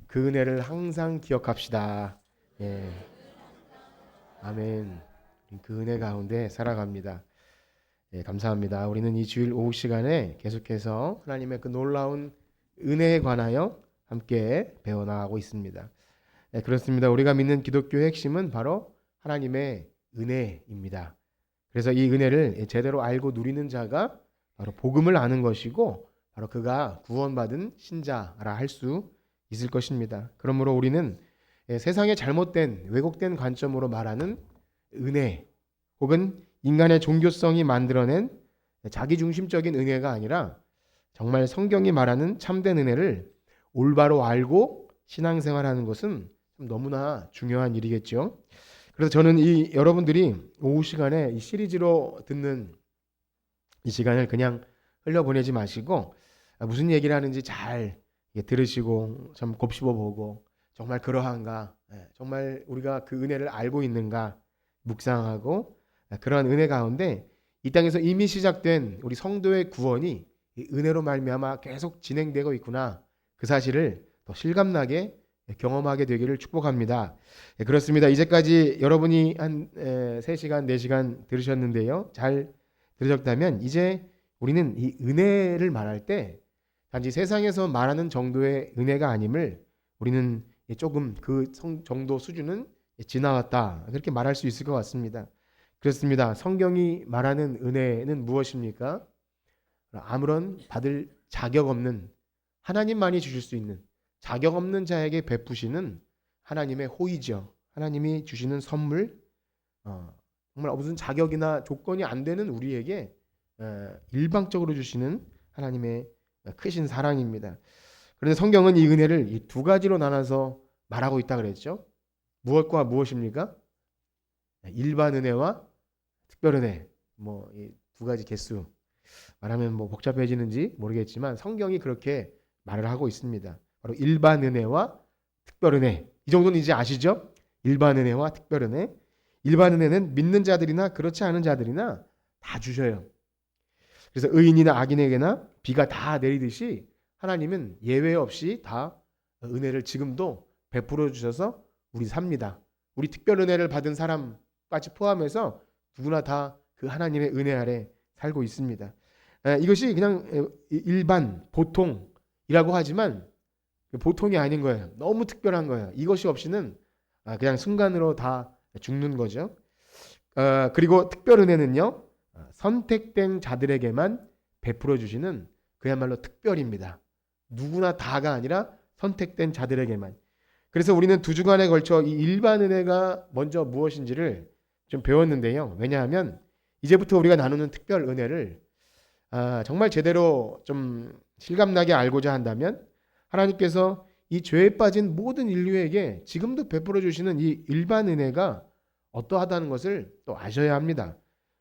그 은혜를 항상 기억합시다. 예, 아멘. 그 은혜 가운데 살아갑니다. 예, 감사합니다. 우리는 이 주일 오후 시간에 계속해서 하나님의 그 놀라운 은혜에 관하여 함께 배워나가고 있습니다. 예, 그렇습니다. 우리가 믿는 기독교의 핵심은 바로 하나님의 은혜입니다. 그래서 이 은혜를 제대로 알고 누리는 자가 바로 복음을 아는 것이고 바로 그가 구원받은 신자라 할 수 있을 것입니다. 그러므로 우리는 세상의 잘못된 왜곡된 관점으로 말하는 은혜 혹은 인간의 종교성이 만들어낸 자기중심적인 은혜가 아니라 정말 성경이 말하는 참된 은혜를 올바로 알고 신앙생활하는 것은 참 너무나 중요한 일이겠죠. 그래서 저는 이 여러분들이 오후 시간에 이 시리즈로 듣는 이 시간을 그냥 흘려보내지 마시고 무슨 얘기를 하는지 잘 들으시고 좀 곱씹어 보고 정말 그러한가, 정말 우리가 그 은혜를 알고 있는가 묵상하고 그러한 은혜 가운데 이 땅에서 이미 시작된 우리 성도의 구원이 이 은혜로 말미암아 계속 진행되고 있구나, 그 사실을 더 실감나게 경험하게 되기를 축복합니다. 그렇습니다. 이제까지 여러분이 한 3시간, 4시간 들으셨는데요. 잘 들으셨다면 이제 우리는 이 은혜를 말할 때 단지 세상에서 말하는 정도의 은혜가 아님을 우리는 조금 그 정도 수준은 지나왔다, 그렇게 말할 수 있을 것 같습니다. 그렇습니다. 성경이 말하는 은혜는 무엇입니까? 아무런 받을 자격 없는, 하나님만이 주실 수 있는 자격 없는 자에게 베푸시는 하나님의 호의죠. 하나님이 주시는 선물, 정말 무슨 자격이나 조건이 안 되는 우리에게 일방적으로 주시는 하나님의 크신 사랑입니다. 그런데 성경은 이 은혜를 이 두 가지로 나눠서 말하고 있다 그랬죠. 무엇과 무엇입니까? 일반 은혜와 특별 은혜. 뭐 이 두 가지 개수 말하면 뭐 복잡해지는지 모르겠지만 성경이 그렇게 말을 하고 있습니다. 바로 일반 은혜와 특별 은혜. 이 정도는 이제 아시죠? 일반 은혜와 특별 은혜. 일반 은혜는 믿는 자들이나 그렇지 않은 자들이나 다 주셔요. 그래서 의인이나 악인에게나 비가 다 내리듯이 하나님은 예외 없이 다 은혜를 지금도 베풀어 주셔서 우리 삽니다. 우리 특별 은혜를 받은 사람까지 포함해서 누구나 다 그 하나님의 은혜 아래 살고 있습니다. 이것이 그냥 일반 보통이라고 하지만 보통이 아닌 거예요. 너무 특별한 거예요. 이것이 없이는 그냥 순간으로 다 죽는 거죠. 그리고 특별 은혜는요, 선택된 자들에게만 베풀어 주시는 그야말로 특별입니다. 누구나 다가 아니라 선택된 자들에게만. 그래서 우리는 두 주간에 걸쳐 이 일반 은혜가 먼저 무엇인지를 좀 배웠는데요. 왜냐하면 이제부터 우리가 나누는 특별 은혜를 정말 제대로 좀 실감나게 알고자 한다면 하나님께서 이 죄에 빠진 모든 인류에게 지금도 베풀어 주시는 이 일반 은혜가 어떠하다는 것을 또 아셔야 합니다.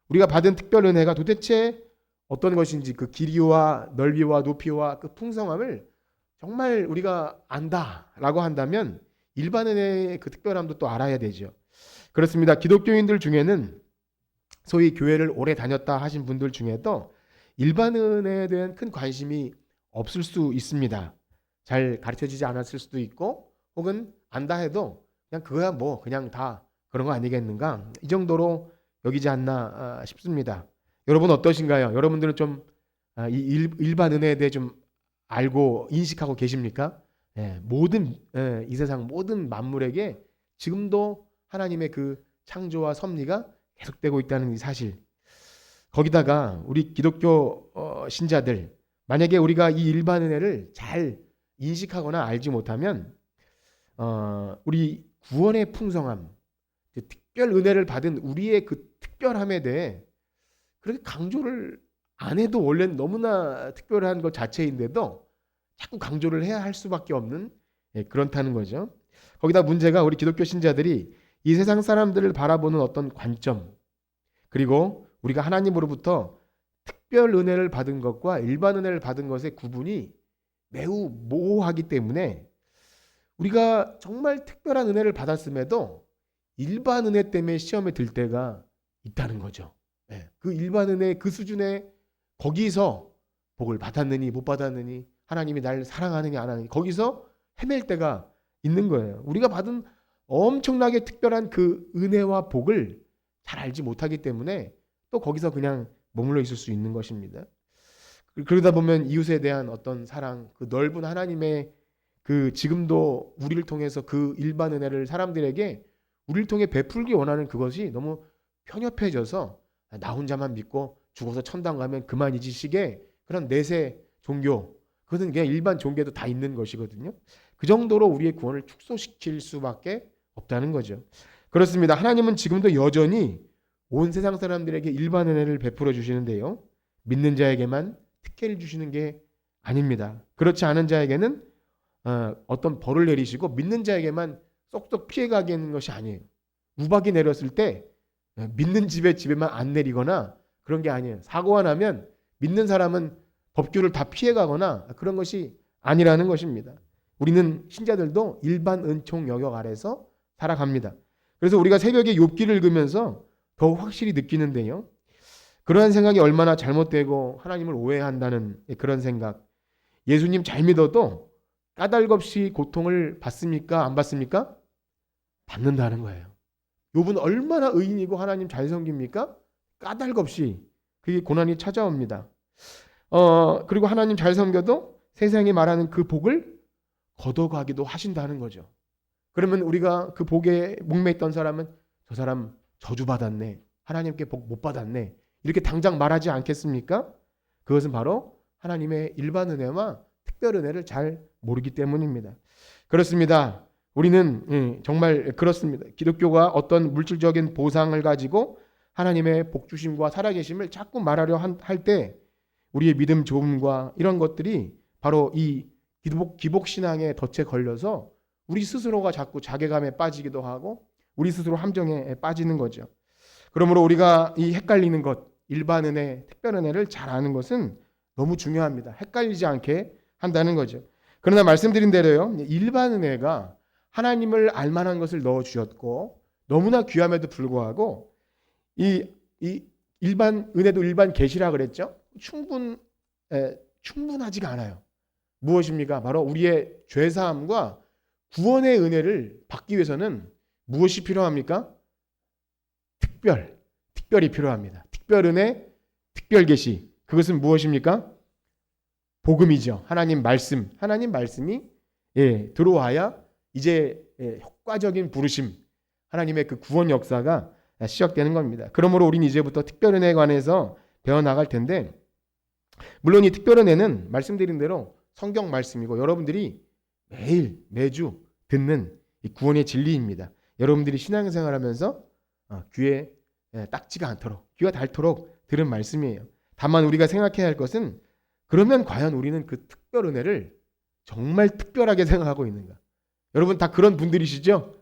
우리가 받은 특별 은혜가 도대체 어떤 것인지 그 길이와 넓이와 높이와 그 풍성함을 정말 우리가 안다라고 한다면 일반 은혜의 그 특별함도 또 알아야 되죠. 그렇습니다. 기독교인들 중에는 소위 교회를 오래 다녔다 하신 분들 중에도 일반 은혜에 대한 큰 관심이 없을 수 있습니다. 잘 가르쳐지지 않았을 수도 있고 혹은 안다 해도 그냥 그거야 뭐 그냥 다 그런 거 아니겠는가, 이 정도로 여기지 않나 싶습니다. 여러분 어떠신가요? 여러분들은 좀 이 일반 은혜에 대해 좀 알고 인식하고 계십니까? 모든 이 세상 모든 만물에게 지금도 하나님의 그 창조와 섭리가 계속되고 있다는 이 사실. 거기다가 우리 기독교 신자들, 만약에 우리가 이 일반 은혜를 잘 인식하거나 알지 못하면 우리 구원의 풍성함, 특별 은혜를 받은 우리의 그 특별함에 대해 그렇게 강조를 안 해도 원래는 너무나 특별한 것 자체인데도 자꾸 강조를 해야 할 수밖에 없는, 그렇다는 거죠. 거기다 문제가 우리 기독교 신자들이 이 세상 사람들을 바라보는 어떤 관점, 그리고 우리가 하나님으로부터 특별 은혜를 받은 것과 일반 은혜를 받은 것의 구분이 매우 모호하기 때문에 우리가 정말 특별한 은혜를 받았음에도 일반 은혜 때문에 시험에 들 때가 있다는 거죠. 그 일반 은혜 그 수준에 거기서 복을 받았느니 못 받았느니, 하나님이 날 사랑하느냐 안 하느니, 거기서 헤맬 때가 있는 거예요. 우리가 받은 엄청나게 특별한 그 은혜와 복을 잘 알지 못하기 때문에 또 거기서 그냥 머물러 있을 수 있는 것입니다. 그러다 보면 이웃에 대한 어떤 사랑, 그 넓은 하나님의 그 지금도 우리를 통해서 그 일반 은혜를 사람들에게 우리를 통해 베풀기 원하는 그것이 너무 편협해져서 나 혼자만 믿고 죽어서 천당 가면 그만이지 식의 그런 내세 종교, 그것은 그냥 일반 종교도 다 있는 것이거든요. 그 정도로 우리의 구원을 축소시킬 수밖에 없다는 거죠. 그렇습니다. 하나님은 지금도 여전히 온 세상 사람들에게 일반 은혜를 베풀어 주시는데요. 믿는 자에게만 특혜를 주시는 게 아닙니다. 그렇지 않은 자에게는 어떤 벌을 내리시고 믿는 자에게만 쏙쏙 피해가게 하는 것이 아니에요. 우박이 내렸을 때 믿는 집에만 안 내리거나 그런 게 아니에요. 사고가 나면 믿는 사람은 법규를 다 피해가거나 그런 것이 아니라는 것입니다. 우리는 신자들도 일반 은총 영역 아래서 살아갑니다. 그래서 우리가 새벽에 욥기를 읽으면서 더욱 확실히 느끼는데요. 그러한 생각이 얼마나 잘못되고 하나님을 오해한다는 그런 생각. 예수님 잘 믿어도 까닭 없이 고통을 받습니까? 안 받습니까? 받는다는 거예요. 욥은 얼마나 의인이고 하나님 잘 섬깁니까? 까닭 없이 그게 고난이 찾아옵니다. 그리고 하나님 잘 섬겨도 세상이 말하는 그 복을 걷어가기도 하신다는 거죠. 그러면 우리가 그 복에 목매있던 사람은 저 사람 저주받았네, 하나님께 복 못 받았네, 이렇게 당장 말하지 않겠습니까? 그것은 바로 하나님의 일반 은혜와 특별 은혜를 잘 모르기 때문입니다. 그렇습니다. 우리는 정말 그렇습니다. 기독교가 어떤 물질적인 보상을 가지고 하나님의 복주심과 살아계심을 자꾸 말하려 할 때 우리의 믿음 조음과 이런 것들이 바로 이 기복신앙의 덫에 걸려서 우리 스스로가 자꾸 자괴감에 빠지기도 하고 우리 스스로 함정에 빠지는 거죠. 그러므로 우리가 이 헷갈리는 것, 일반 은혜, 특별 은혜를 잘 아는 것은 너무 중요합니다. 헷갈리지 않게 한다는 거죠. 그러나 말씀드린 대로요, 일반 은혜가 하나님을 알만한 것을 넣어주셨고 너무나 귀함에도 불구하고 이 일반 은혜도 일반 계시라 그랬죠. 충분하지가 않아요. 무엇입니까? 바로 우리의 죄사함과 구원의 은혜를 받기 위해서는 무엇이 필요합니까? 특별이 필요합니다. 특별 은혜, 특별 계시. 그것은 무엇입니까? 복음이죠. 하나님 말씀이 들어와야 이제 효과적인 부르심, 하나님의 그 구원 역사가 시작되는 겁니다. 그러므로 우리는 이제부터 특별 은혜에 관해서 배워나갈 텐데, 물론 이 특별 은혜는 말씀드린 대로 성경 말씀이고 여러분들이 매주 듣는 이 구원의 진리입니다. 여러분들이 신앙생활하면서 귀에 딱지가 않도록, 귀가 닳도록 들은 말씀이에요. 다만 우리가 생각해야 할 것은, 그러면 과연 우리는 그 특별 은혜를 정말 특별하게 생각하고 있는가? 여러분 다 그런 분들이시죠?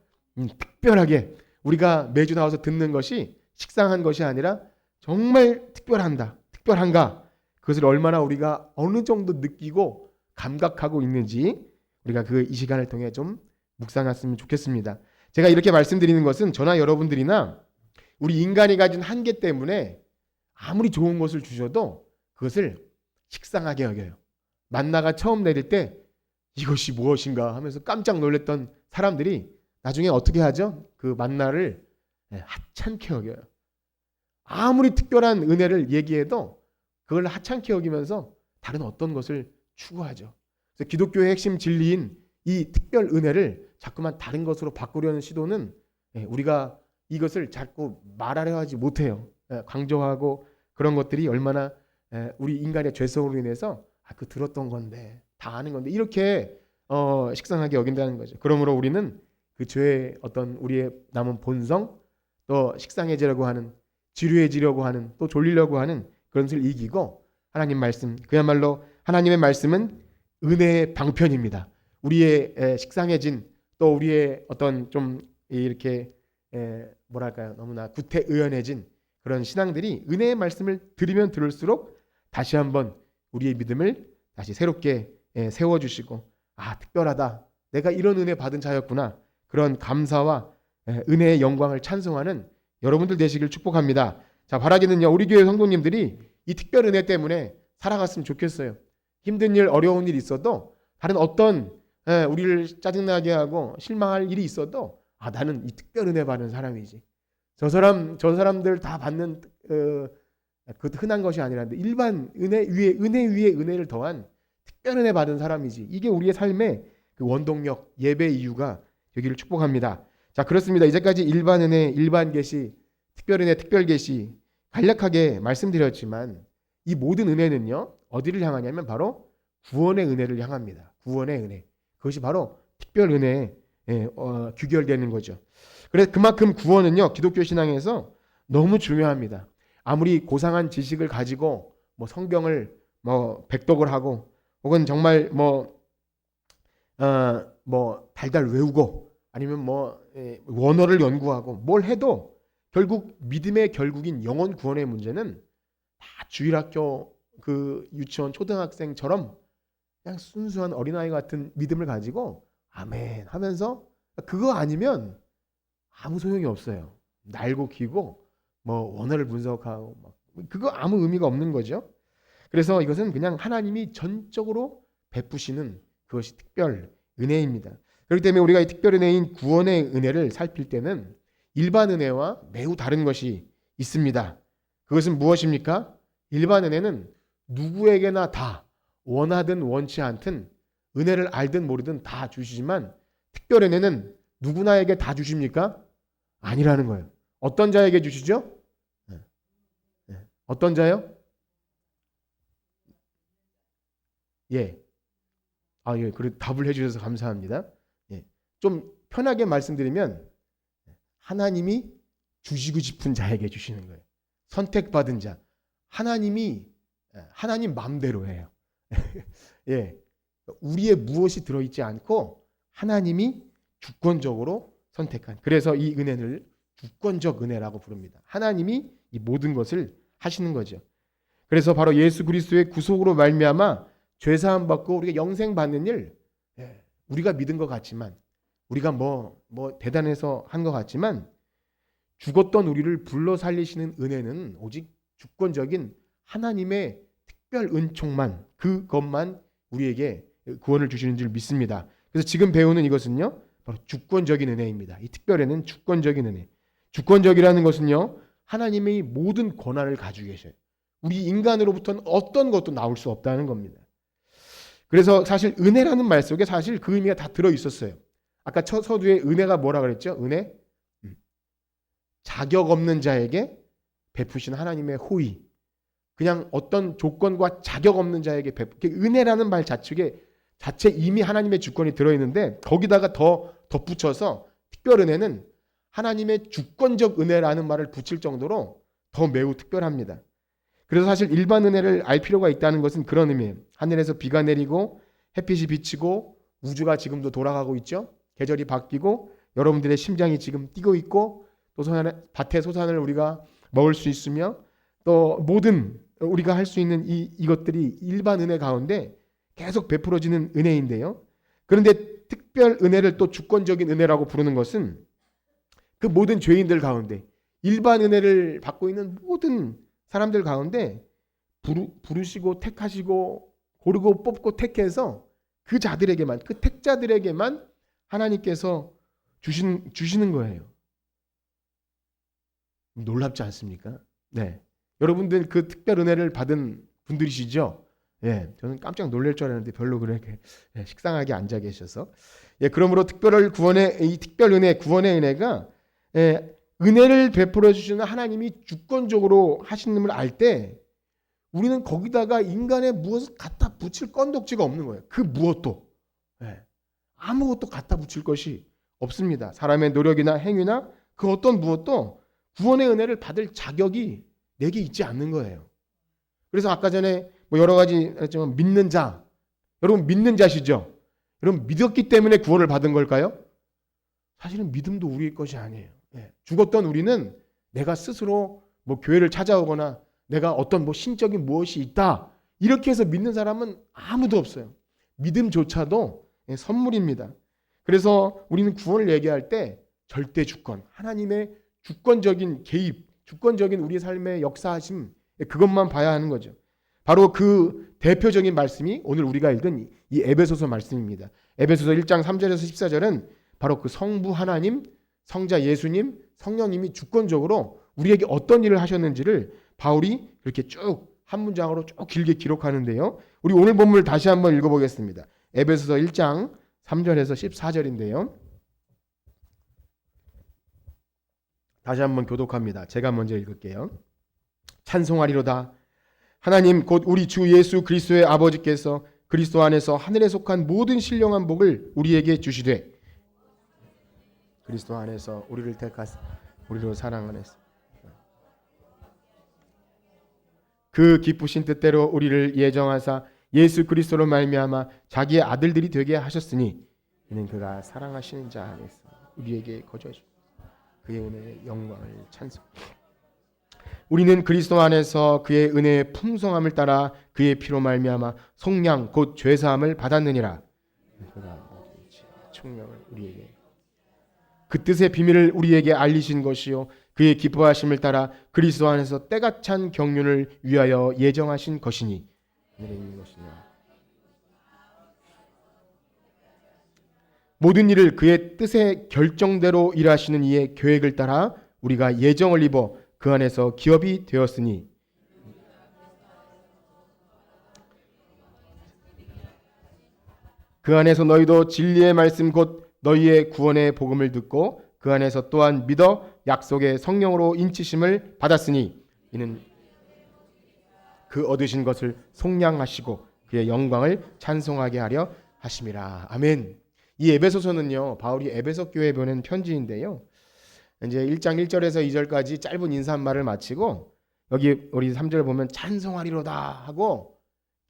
특별하게 우리가 매주 나와서 듣는 것이 식상한 것이 아니라 정말 특별한가? 그것을 얼마나 우리가 어느 정도 느끼고 감각하고 있는지 우리가 이 시간을 통해 좀 묵상했으면 좋겠습니다. 제가 이렇게 말씀드리는 것은 저나 여러분들이나 우리 인간이 가진 한계 때문에 아무리 좋은 것을 주셔도 그것을 식상하게 여겨요. 만나가 처음 내릴 때 이것이 무엇인가 하면서 깜짝 놀랐던 사람들이 나중에 어떻게 하죠? 그 만나를 하찮게 여겨요. 아무리 특별한 은혜를 얘기해도 그걸 하찮게 여기면서 다른 어떤 것을 추구하죠. 그래서 기독교의 핵심 진리인 이 특별 은혜를 자꾸만 다른 것으로 바꾸려는 시도는 우리가 이것을 자꾸 말하려 하지 못해요. 강조하고 그런 것들이 얼마나 우리 인간의 죄성으로 인해서 그 들었던 건데, 다 아는 건데 이렇게 식상하게 여긴다는 거죠. 그러므로 우리는 그 죄의 어떤 우리의 남은 본성, 또 식상해지려고 하는, 지루해지려고 하는, 또 졸리려고 하는 그런 것을 이기고 하나님 말씀, 그야말로 하나님의 말씀은 은혜의 방편입니다. 우리의 식상해진, 또 우리의 어떤 좀 이렇게 뭐랄까요, 너무나 구태의연해진 그런 신앙들이 은혜의 말씀을 들으면 들을수록 다시 한번 우리의 믿음을 다시 새롭게 세워주시고, 특별하다, 내가 이런 은혜 받은 자였구나, 그런 감사와 은혜의 영광을 찬송하는 여러분들 되시길 축복합니다. 자, 바라기는요, 우리 교회 성도님들이 이 특별 은혜 때문에 살아갔으면 좋겠어요. 힘든 일, 어려운 일 있어도 다른 어떤 우리를 짜증나게 하고 실망할 일이 있어도 나는 이 특별 은혜 받은 사람이지. 저 사람들 다 받는 그 흔한 것이 아니라는데 일반 은혜 위에 은혜를 더한 특별 은혜 받은 사람이지. 이게 우리의 삶의 그 원동력, 예배 이유가 되기를 축복합니다. 자, 그렇습니다. 이제까지 일반 은혜, 일반 계시, 특별 은혜, 특별 계시 간략하게 말씀드렸지만 이 모든 은혜는요, 어디를 향하냐면 바로 구원의 은혜를 향합니다. 구원의 은혜. 그것이 바로 특별 은혜에 규결되는 거죠. 그래서 그만큼 구원은요, 기독교 신앙에서 너무 중요합니다. 아무리 고상한 지식을 가지고 뭐 성경을 백독을 하고 혹은 정말 달달 외우고 아니면 원어를 연구하고 뭘 해도 결국 믿음의 결국인 영혼 구원의 문제는 다 주일학교 그 유치원 초등학생처럼 그냥 순수한 어린아이 같은 믿음을 가지고 아멘 하면서 그거 아니면 아무 소용이 없어요. 날고 기고 원어를 분석하고 그거 아무 의미가 없는 거죠. 그래서 이것은 그냥 하나님이 전적으로 베푸시는 그것이 특별 은혜입니다. 그렇기 때문에 우리가 이 특별 은혜인 구원의 은혜를 살필 때는 일반 은혜와 매우 다른 것이 있습니다. 그것은 무엇입니까? 일반 은혜는 누구에게나 다 원하든 원치 않든 은혜를 알든 모르든 다 주시지만 특별 은혜는 누구나에게 다 주십니까? 아니라는 거예요. 어떤 자에게 주시죠? 어떤 자요? 예. 그래 답을 해주셔서 감사합니다. 예. 좀 편하게 말씀드리면 하나님이 주시고 싶은 자에게 주시는 거예요. 선택받은 자. 하나님 마음대로 해요. 예. 우리의 무엇이 들어있지 않고 하나님이 주권적으로 선택한. 그래서 이 은혜를 주권적 은혜라고 부릅니다. 하나님이 이 모든 것을 하시는 거죠. 그래서 바로 예수 그리스도의 구속으로 말미암아 죄 사함 받고 우리가 영생 받는 일, 우리가 믿은 것 같지만 우리가 대단해서 한 것 같지만 죽었던 우리를 불러 살리시는 은혜는 오직 주권적인 하나님의 특별 은총만, 그것만 우리에게 구원을 주시는 줄 믿습니다. 그래서 지금 배우는 이것은요, 바로 주권적인 은혜입니다. 이 특별에는 주권적인 은혜. 주권적이라는 것은요, 하나님의 모든 권한을 가지고 계셔요. 우리 인간으로부터는 어떤 것도 나올 수 없다는 겁니다. 그래서 사실 은혜라는 말 속에 사실 그 의미가 다 들어 있었어요. 아까 첫 서두에 은혜가 뭐라 그랬죠? 은혜? 자격 없는 자에게 베푸신 하나님의 호의. 그냥 어떤 조건과 자격 없는 자에게 은혜라는 말 자체 이미 하나님의 주권이 들어있는데 거기다가 더 덧붙여서 특별 은혜는 하나님의 주권적 은혜라는 말을 붙일 정도로 더 매우 특별합니다. 그래서 사실 일반 은혜를 알 필요가 있다는 것은 그런 의미예요. 하늘에서 비가 내리고 햇빛이 비치고 우주가 지금도 돌아가고 있죠. 계절이 바뀌고 여러분들의 심장이 지금 뛰고 있고 또 밭의 소산을 우리가 먹을 수 있으며 또 모든 우리가 할 수 있는 이것들이 일반 은혜 가운데 계속 베풀어지는 은혜인데요. 그런데 특별 은혜를 또 주권적인 은혜라고 부르는 것은 그 모든 죄인들 가운데 일반 은혜를 받고 있는 모든 사람들 가운데 부르시고 택하시고 고르고 뽑고 택해서 그 자들에게만, 그 택자들에게만 하나님께서 주시는 거예요. 놀랍지 않습니까? 네. 여러분들 그 특별 은혜를 받은 분들이시죠? 예, 저는 깜짝 놀랄 줄 알았는데 별로 그렇게 식상하게 앉아 계셔서. 예, 그러므로 이 특별 은혜, 구원의 은혜가 은혜를 베풀어 주시는 하나님이 주권적으로 하시는 걸 알 때 우리는 거기다가 인간의 무엇을 갖다 붙일 건덕지가 없는 거예요. 그 무엇도. 아무것도 갖다 붙일 것이 없습니다. 사람의 노력이나 행위나 그 어떤 무엇도 구원의 은혜를 받을 자격이 내게 있지 않는 거예요. 그래서 아까 전에 여러 가지 했지만 믿는 자, 여러분 믿는 자시죠? 여러분 믿었기 때문에 구원을 받은 걸까요? 사실은 믿음도 우리의 것이 아니에요. 죽었던 우리는 내가 스스로 교회를 찾아오거나 내가 어떤 신적인 무엇이 있다 이렇게 해서 믿는 사람은 아무도 없어요. 믿음조차도 선물입니다. 그래서 우리는 구원을 얘기할 때 절대 주권, 하나님의 주권적인 개입, 주권적인 우리 삶의 역사하심 그것만 봐야 하는 거죠. 바로 그 대표적인 말씀이 오늘 우리가 읽은 이 에베소서 말씀입니다. 에베소서 1장 3절에서 14절은 바로 그 성부 하나님, 성자 예수님, 성령님이 주권적으로 우리에게 어떤 일을 하셨는지를 바울이 이렇게 쭉 한 문장으로 쭉 길게 기록하는데요. 우리 오늘 본문을 다시 한번 읽어보겠습니다. 에베소서 1장 3절에서 14절인데요. 다시 한번 교독합니다. 제가 먼저 읽을게요. 찬송하리로다. 하나님 곧 우리 주 예수 그리스도의 아버지께서 그리스도 안에서 하늘에 속한 모든 신령한 복을 우리에게 주시되 그리스도 안에서 우리를 택하사 우리로 사랑하셨으니 그 기쁘신 뜻대로 우리를 예정하사 예수 그리스도로 말미암아 자기의 아들들이 되게 하셨으니 이는 그가 사랑하시는 자 안에서 우리에게 거저해 주시고 그의 은혜의 영광을 찬송. 우리는 그리스도 안에서 그의 은혜의 풍성함을 따라 그의 피로 말미암아 속량 곧 죄사함을 받았느니라. 그가 총명을 우리에게 그 뜻의 비밀을 우리에게 알리신 것이요 그의 기뻐하심을 따라 그리스도 안에서 때가 찬 경륜을 위하여 예정하신 것이니 있는 것이냐. 모든 일을 그의 뜻의 결정대로 일하시는 이의 계획을 따라 우리가 예정을 입어 그 안에서 기업이 되었으니 그 안에서 너희도 진리의 말씀 곧 너희의 구원의 복음을 듣고 그 안에서 또한 믿어 약속의 성령으로 인치심을 받았으니 이는 그 얻으신 것을 속량하시고 그의 영광을 찬송하게 하려 하심이라. 아멘. 이 에베소서는요, 바울이 에베소 교회에 보낸 편지인데요. 이제 1장 1절에서 2절까지 짧은 인사말을 마치고 여기 우리 3절 보면 찬송하리로다 하고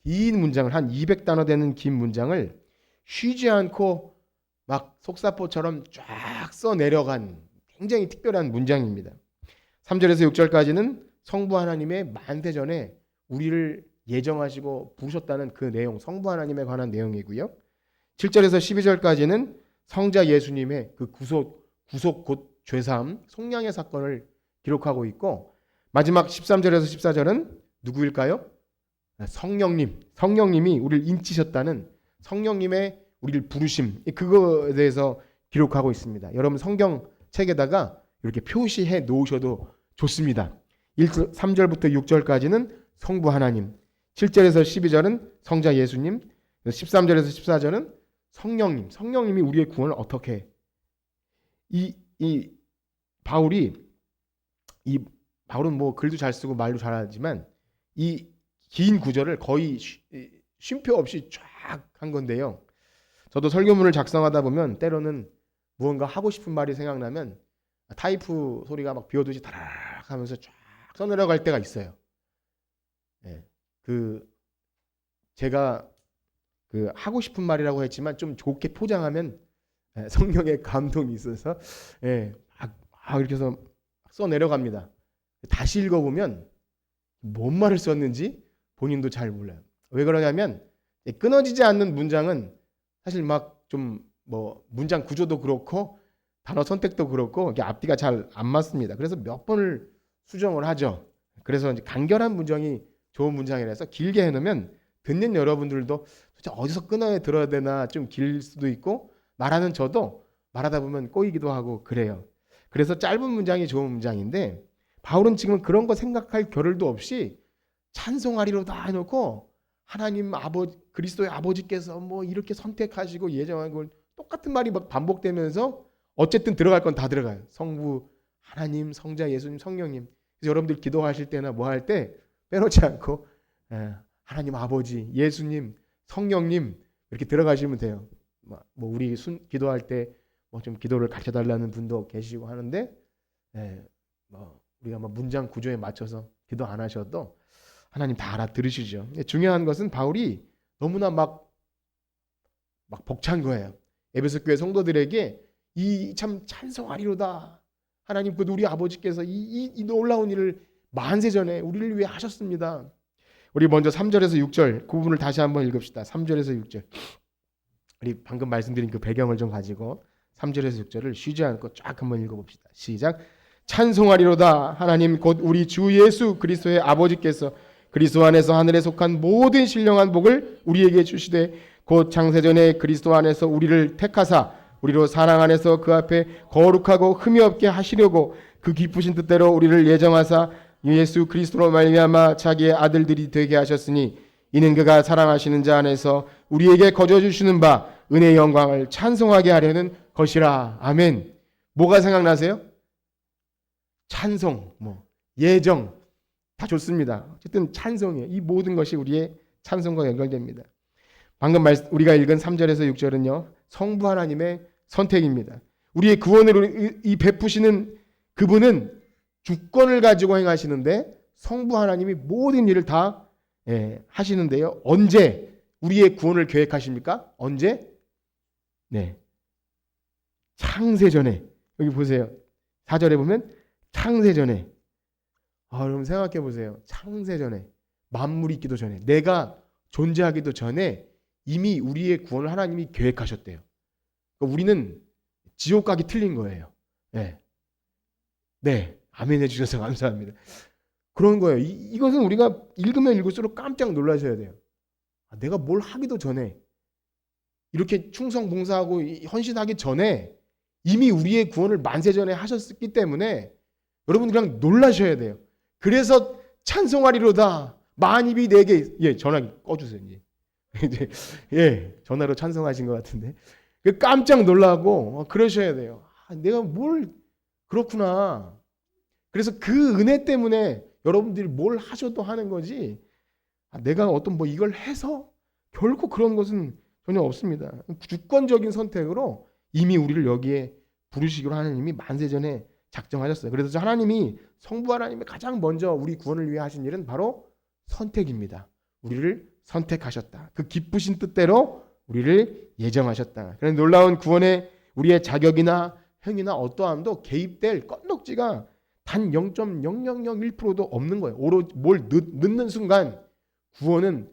긴 문장을 한 200단어 되는 긴 문장을 쉬지 않고 막 속사포처럼 쫙 써 내려간 굉장히 특별한 문장입니다. 3절에서 6절까지는 성부 하나님의 만대전에 우리를 예정하시고 부르셨다는 그 내용, 성부 하나님에 관한 내용이고요. 7절에서 12절까지는 성자 예수님의 그 구속 곧 죄사함, 속량의 사건을 기록하고 있고 마지막 13절에서 14절은 누구일까요? 성령님이 우리를 인치셨다는 성령님의 우리를 부르심, 그거에 대해서 기록하고 있습니다. 여러분 성경 책에다가 이렇게 표시해 놓으셔도 좋습니다. 3절부터 6절까지는 성부 하나님, 7절에서 12절은 성자 예수님, 13절에서 14절은 성령님이 우리의 구원을 어떻게 바울은 뭐 글도 잘 쓰고 말도 잘하지만 이 긴 구절을 거의 쉼표 없이 쫙 한 건데요. 저도 설교문을 작성하다 보면 때로는 무언가 하고 싶은 말이 생각나면 타이프 소리가 막 비오듯이 다락 하면서 쫙 써내려갈 때가 있어요. 네. 제가 하고 싶은 말이라고 했지만 좀 좋게 포장하면 성령의 감동이 있어서 이렇게 해서 써 내려갑니다. 다시 읽어보면 뭔 말을 썼는지 본인도 잘 몰라요. 왜 그러냐면 끊어지지 않는 문장은 사실 막 좀 문장 구조도 그렇고 단어 선택도 그렇고 이게 앞뒤가 잘 안 맞습니다. 그래서 몇 번을 수정을 하죠. 그래서 이제 간결한 문장이 좋은 문장이라서 길게 해놓으면 듣는 여러분들도 어디서 끊어야 들어야 되나 좀 길 수도 있고 말하는 저도 말하다 보면 꼬이기도 하고 그래요. 그래서 짧은 문장이 좋은 문장인데 바울은 지금 그런 거 생각할 겨를도 없이 찬송하리로다 해놓고 하나님 그리스도의 아버지께서 뭐 이렇게 선택하시고 예정한 걸 똑같은 말이 막 반복되면서 어쨌든 들어갈 건 다 들어가요. 성부 하나님, 성자 예수님, 성령님. 그래서 여러분들 기도하실 때나 뭐 할 때 빼놓지 않고 하나님 아버지, 예수님, 성령님 이렇게 들어가시면 돼요. 우리 기도할 때 뭐 좀 기도를 가르쳐 달라는 분도 계시고 하는데 우리가 문장 구조에 맞춰서 기도 안 하셔도 하나님 다 알아들으시죠. 중요한 것은 바울이 너무나 막 벅찬 거예요. 에베소 교회 성도들에게 이 참 찬송하리로다. 하나님 그 우리 아버지께서 이 놀라운 일을 만세전에 우리를 위해 하셨습니다. 우리 먼저 3절에서 6절 그 부분을 다시 한번 읽읍시다. 3절에서 6절. 우리 방금 말씀드린 그 배경을 좀 가지고 3절에서 6절을 쉬지 않고 쫙 한번 읽어봅시다. 시작. 찬송하리로다. 하나님 곧 우리 주 예수 그리스도의 아버지께서 그리스도 안에서 하늘에 속한 모든 신령한 복을 우리에게 주시되 곧 창세전에 그리스도 안에서 우리를 택하사 우리로 사랑 안에서 그 앞에 거룩하고 흠이 없게 하시려고 그 기쁘신 뜻대로 우리를 예정하사 예수 그리스도로 말미암아 자기의 아들들이 되게 하셨으니 이는 그가 사랑하시는 자 안에서 우리에게 거저 주시는 바 은혜의 영광을 찬송하게 하려는 것이라. 아멘. 뭐가 생각나세요? 찬송, 예정 다 좋습니다. 어쨌든 찬송이에요. 이 모든 것이 우리의 찬송과 연결됩니다. 방금 우리가 읽은 3절에서 6절은요. 성부 하나님의 선택입니다. 우리의 구원을 이 베푸시는 그분은 주권을 가지고 행하시는데 성부 하나님이 모든 일을 다 하시는데요. 언제 우리의 구원을 계획하십니까? 언제? 네. 창세전에. 여기 보세요. 4절에 보면 창세전에. 여러분 생각해 보세요. 창세전에. 만물이 있기도 전에. 내가 존재하기도 전에 이미 우리의 구원을 하나님이 계획하셨대요. 그러니까 우리는 지옥 가기 틀린 거예요. 네. 네. 아멘 해주셔서 감사합니다. 그런 거예요. 이것은 우리가 읽으면 읽을수록 깜짝 놀라셔야 돼요. 내가 뭘 하기도 전에 이렇게 충성 봉사하고 헌신하기 전에 이미 우리의 구원을 만세전에 하셨기 때문에 여러분 그냥 놀라셔야 돼요. 그래서 찬송하리로다. 만입이 내게 전화기 꺼주세요. 이제 전화로 찬송하신 것 같은데 깜짝 놀라고 그러셔야 돼요. 내가 뭘 그렇구나. 그래서 그 은혜 때문에 여러분들이 뭘 하셔도 하는 거지 내가 어떤 이걸 해서 결코 그런 것은 전혀 없습니다. 주권적인 선택으로 이미 우리를 여기에 부르시기로 하나님이 만세전에 작정하셨어요. 그래서 하나님이 성부 하나님이 가장 먼저 우리 구원을 위해 하신 일은 바로 선택입니다. 우리를 선택하셨다. 그 기쁘신 뜻대로 우리를 예정하셨다. 그런 놀라운 구원에 우리의 자격이나 행위나 어떠함도 개입될 건덕지가 단 0.0001%도 없는 거예요. 오로지 뭘 넣는 순간 구원은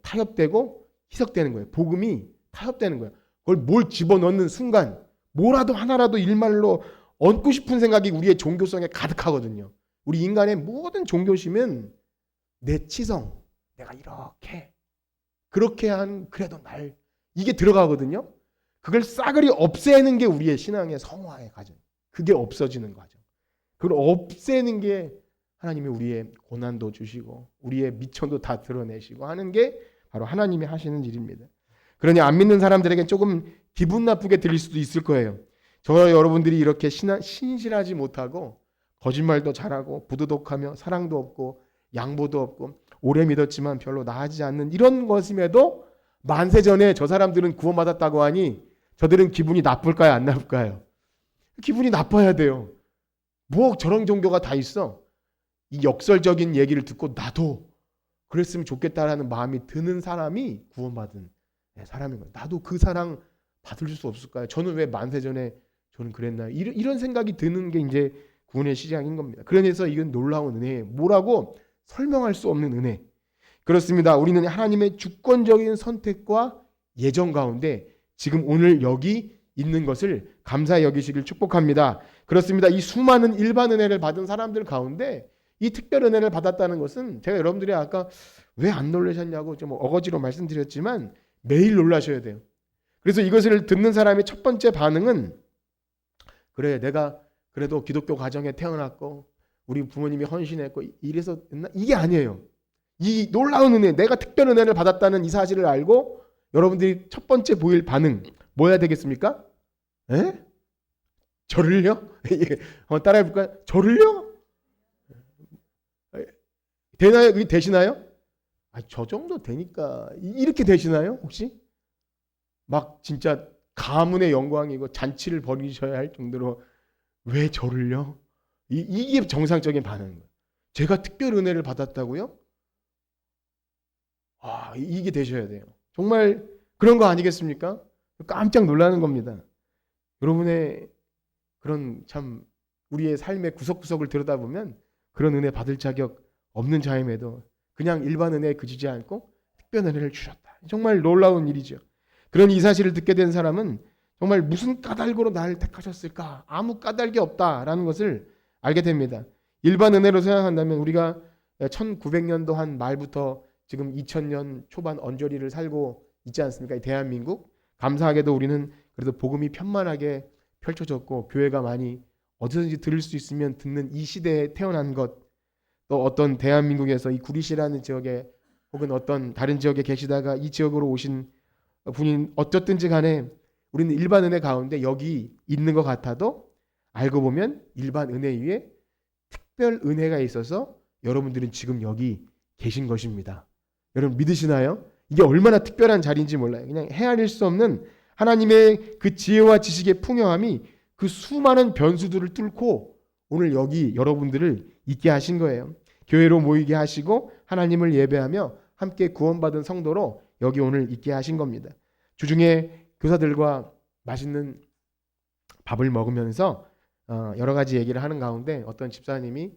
타협되고 희석되는 거예요. 복음이 타협되는 거예요. 그걸 뭘 집어넣는 순간 뭐라도 하나라도 일말로 얹고 싶은 생각이 우리의 종교성에 가득하거든요. 우리 인간의 모든 종교심은 내 치성, 내가 이렇게 그렇게 한 그래도 날 이게 들어가거든요. 그걸 싸그리 없애는 게 우리의 신앙의 성화의 과정. 그게 없어지는 과정. 그걸 없애는 게 하나님이 우리의 고난도 주시고 우리의 미천도 다 드러내시고 하는 게 바로 하나님이 하시는 일입니다. 그러니 안 믿는 사람들에게 조금 기분 나쁘게 들릴 수도 있을 거예요. 저와 여러분들이 이렇게 신실하지 못하고 거짓말도 잘하고 부도덕하며 사랑도 없고 양보도 없고 오래 믿었지만 별로 나아지지 않는 이런 것임에도 만세전에 저 사람들은 구원받았다고 하니 저들은 기분이 나쁠까요? 안 나쁠까요? 기분이 나빠야 돼요. 뭐 저런 종교가 다 있어. 이 역설적인 얘기를 듣고 나도 그랬으면 좋겠다라는 마음이 드는 사람이 구원받은 사람인 거예요. 나도 그 사랑 받을 수 없을까요? 저는 왜 만세전에 저는 그랬나요? 이런 생각이 드는 게 이제 구원의 시작인 겁니다. 그래서 이건 놀라운 은혜예요. 뭐라고 설명할 수 없는 은혜. 그렇습니다. 우리는 하나님의 주권적인 선택과 예정 가운데 지금 오늘 여기 있는 것을 감사히 여기시길 축복합니다. 그렇습니다. 이 수많은 일반 은혜를 받은 사람들 가운데 이 특별 은혜를 받았다는 것은 제가 여러분들이 아까 왜 안 놀라셨냐고 좀 어거지로 말씀드렸지만 매일 놀라셔야 돼요. 그래서 이것을 듣는 사람의 첫 번째 반응은 그래 내가 그래도 기독교 가정에 태어났고 우리 부모님이 헌신했고 이래서 이게 아니에요. 이 놀라운 은혜 내가 특별 은혜를 받았다는 이 사실을 알고 여러분들이 첫 번째 보일 반응 뭐야 되겠습니까? 저를요? 한번 따라해 볼까요? 저를요? 되나요? 이게 되시나요? 저 정도 되니까 이렇게 되시나요? 혹시? 막 진짜 가문의 영광이고 잔치를 벌이셔야 할 정도로 왜 저를요? 이게 정상적인 반응인 거예요. 제가 특별 은혜를 받았다고요? 이게 되셔야 돼요. 정말 그런 거 아니겠습니까? 깜짝 놀라는 겁니다. 여러분의 그런 참 우리의 삶의 구석구석을 들여다보면 그런 은혜 받을 자격 없는 자임에도 그냥 일반 은혜에 그치지 않고 특별 은혜를 주셨다. 정말 놀라운 일이죠. 그런 이 사실을 듣게 된 사람은 정말 무슨 까닭으로 나를 택하셨을까? 아무 까닭이 없다라는 것을 알게 됩니다. 일반 은혜로 생각한다면 우리가 1900년도 한 말부터 지금 2000년 초반 언저리를 살고 있지 않습니까? 이 대한민국. 감사하게도 우리는 그래도 복음이 편만하게 펼쳐졌고 교회가 많이 어디서든지 들을 수 있으면 듣는 이 시대에 태어난 것, 또 어떤 대한민국에서 이 구리시라는 지역에 혹은 어떤 다른 지역에 계시다가 이 지역으로 오신 분이 어쨌든지 간에 우리는 일반 은혜 가운데 여기 있는 것 같아도 알고 보면 일반 은혜 위에 특별 은혜가 있어서 여러분들은 지금 여기 계신 것입니다. 여러분 믿으시나요? 이게 얼마나 특별한 자리인지 몰라요. 그냥 헤아릴 수 없는 하나님의 그 지혜와 지식의 풍요함이 그 수많은 변수들을 뚫고 오늘 여기 여러분들을 있게 하신 거예요. 교회로 모이게 하시고 하나님을 예배하며 함께 구원받은 성도로 여기 오늘 있게 하신 겁니다. 주중에 교사들과 맛있는 밥을 먹으면서 여러 가지 얘기를 하는 가운데 어떤 집사님이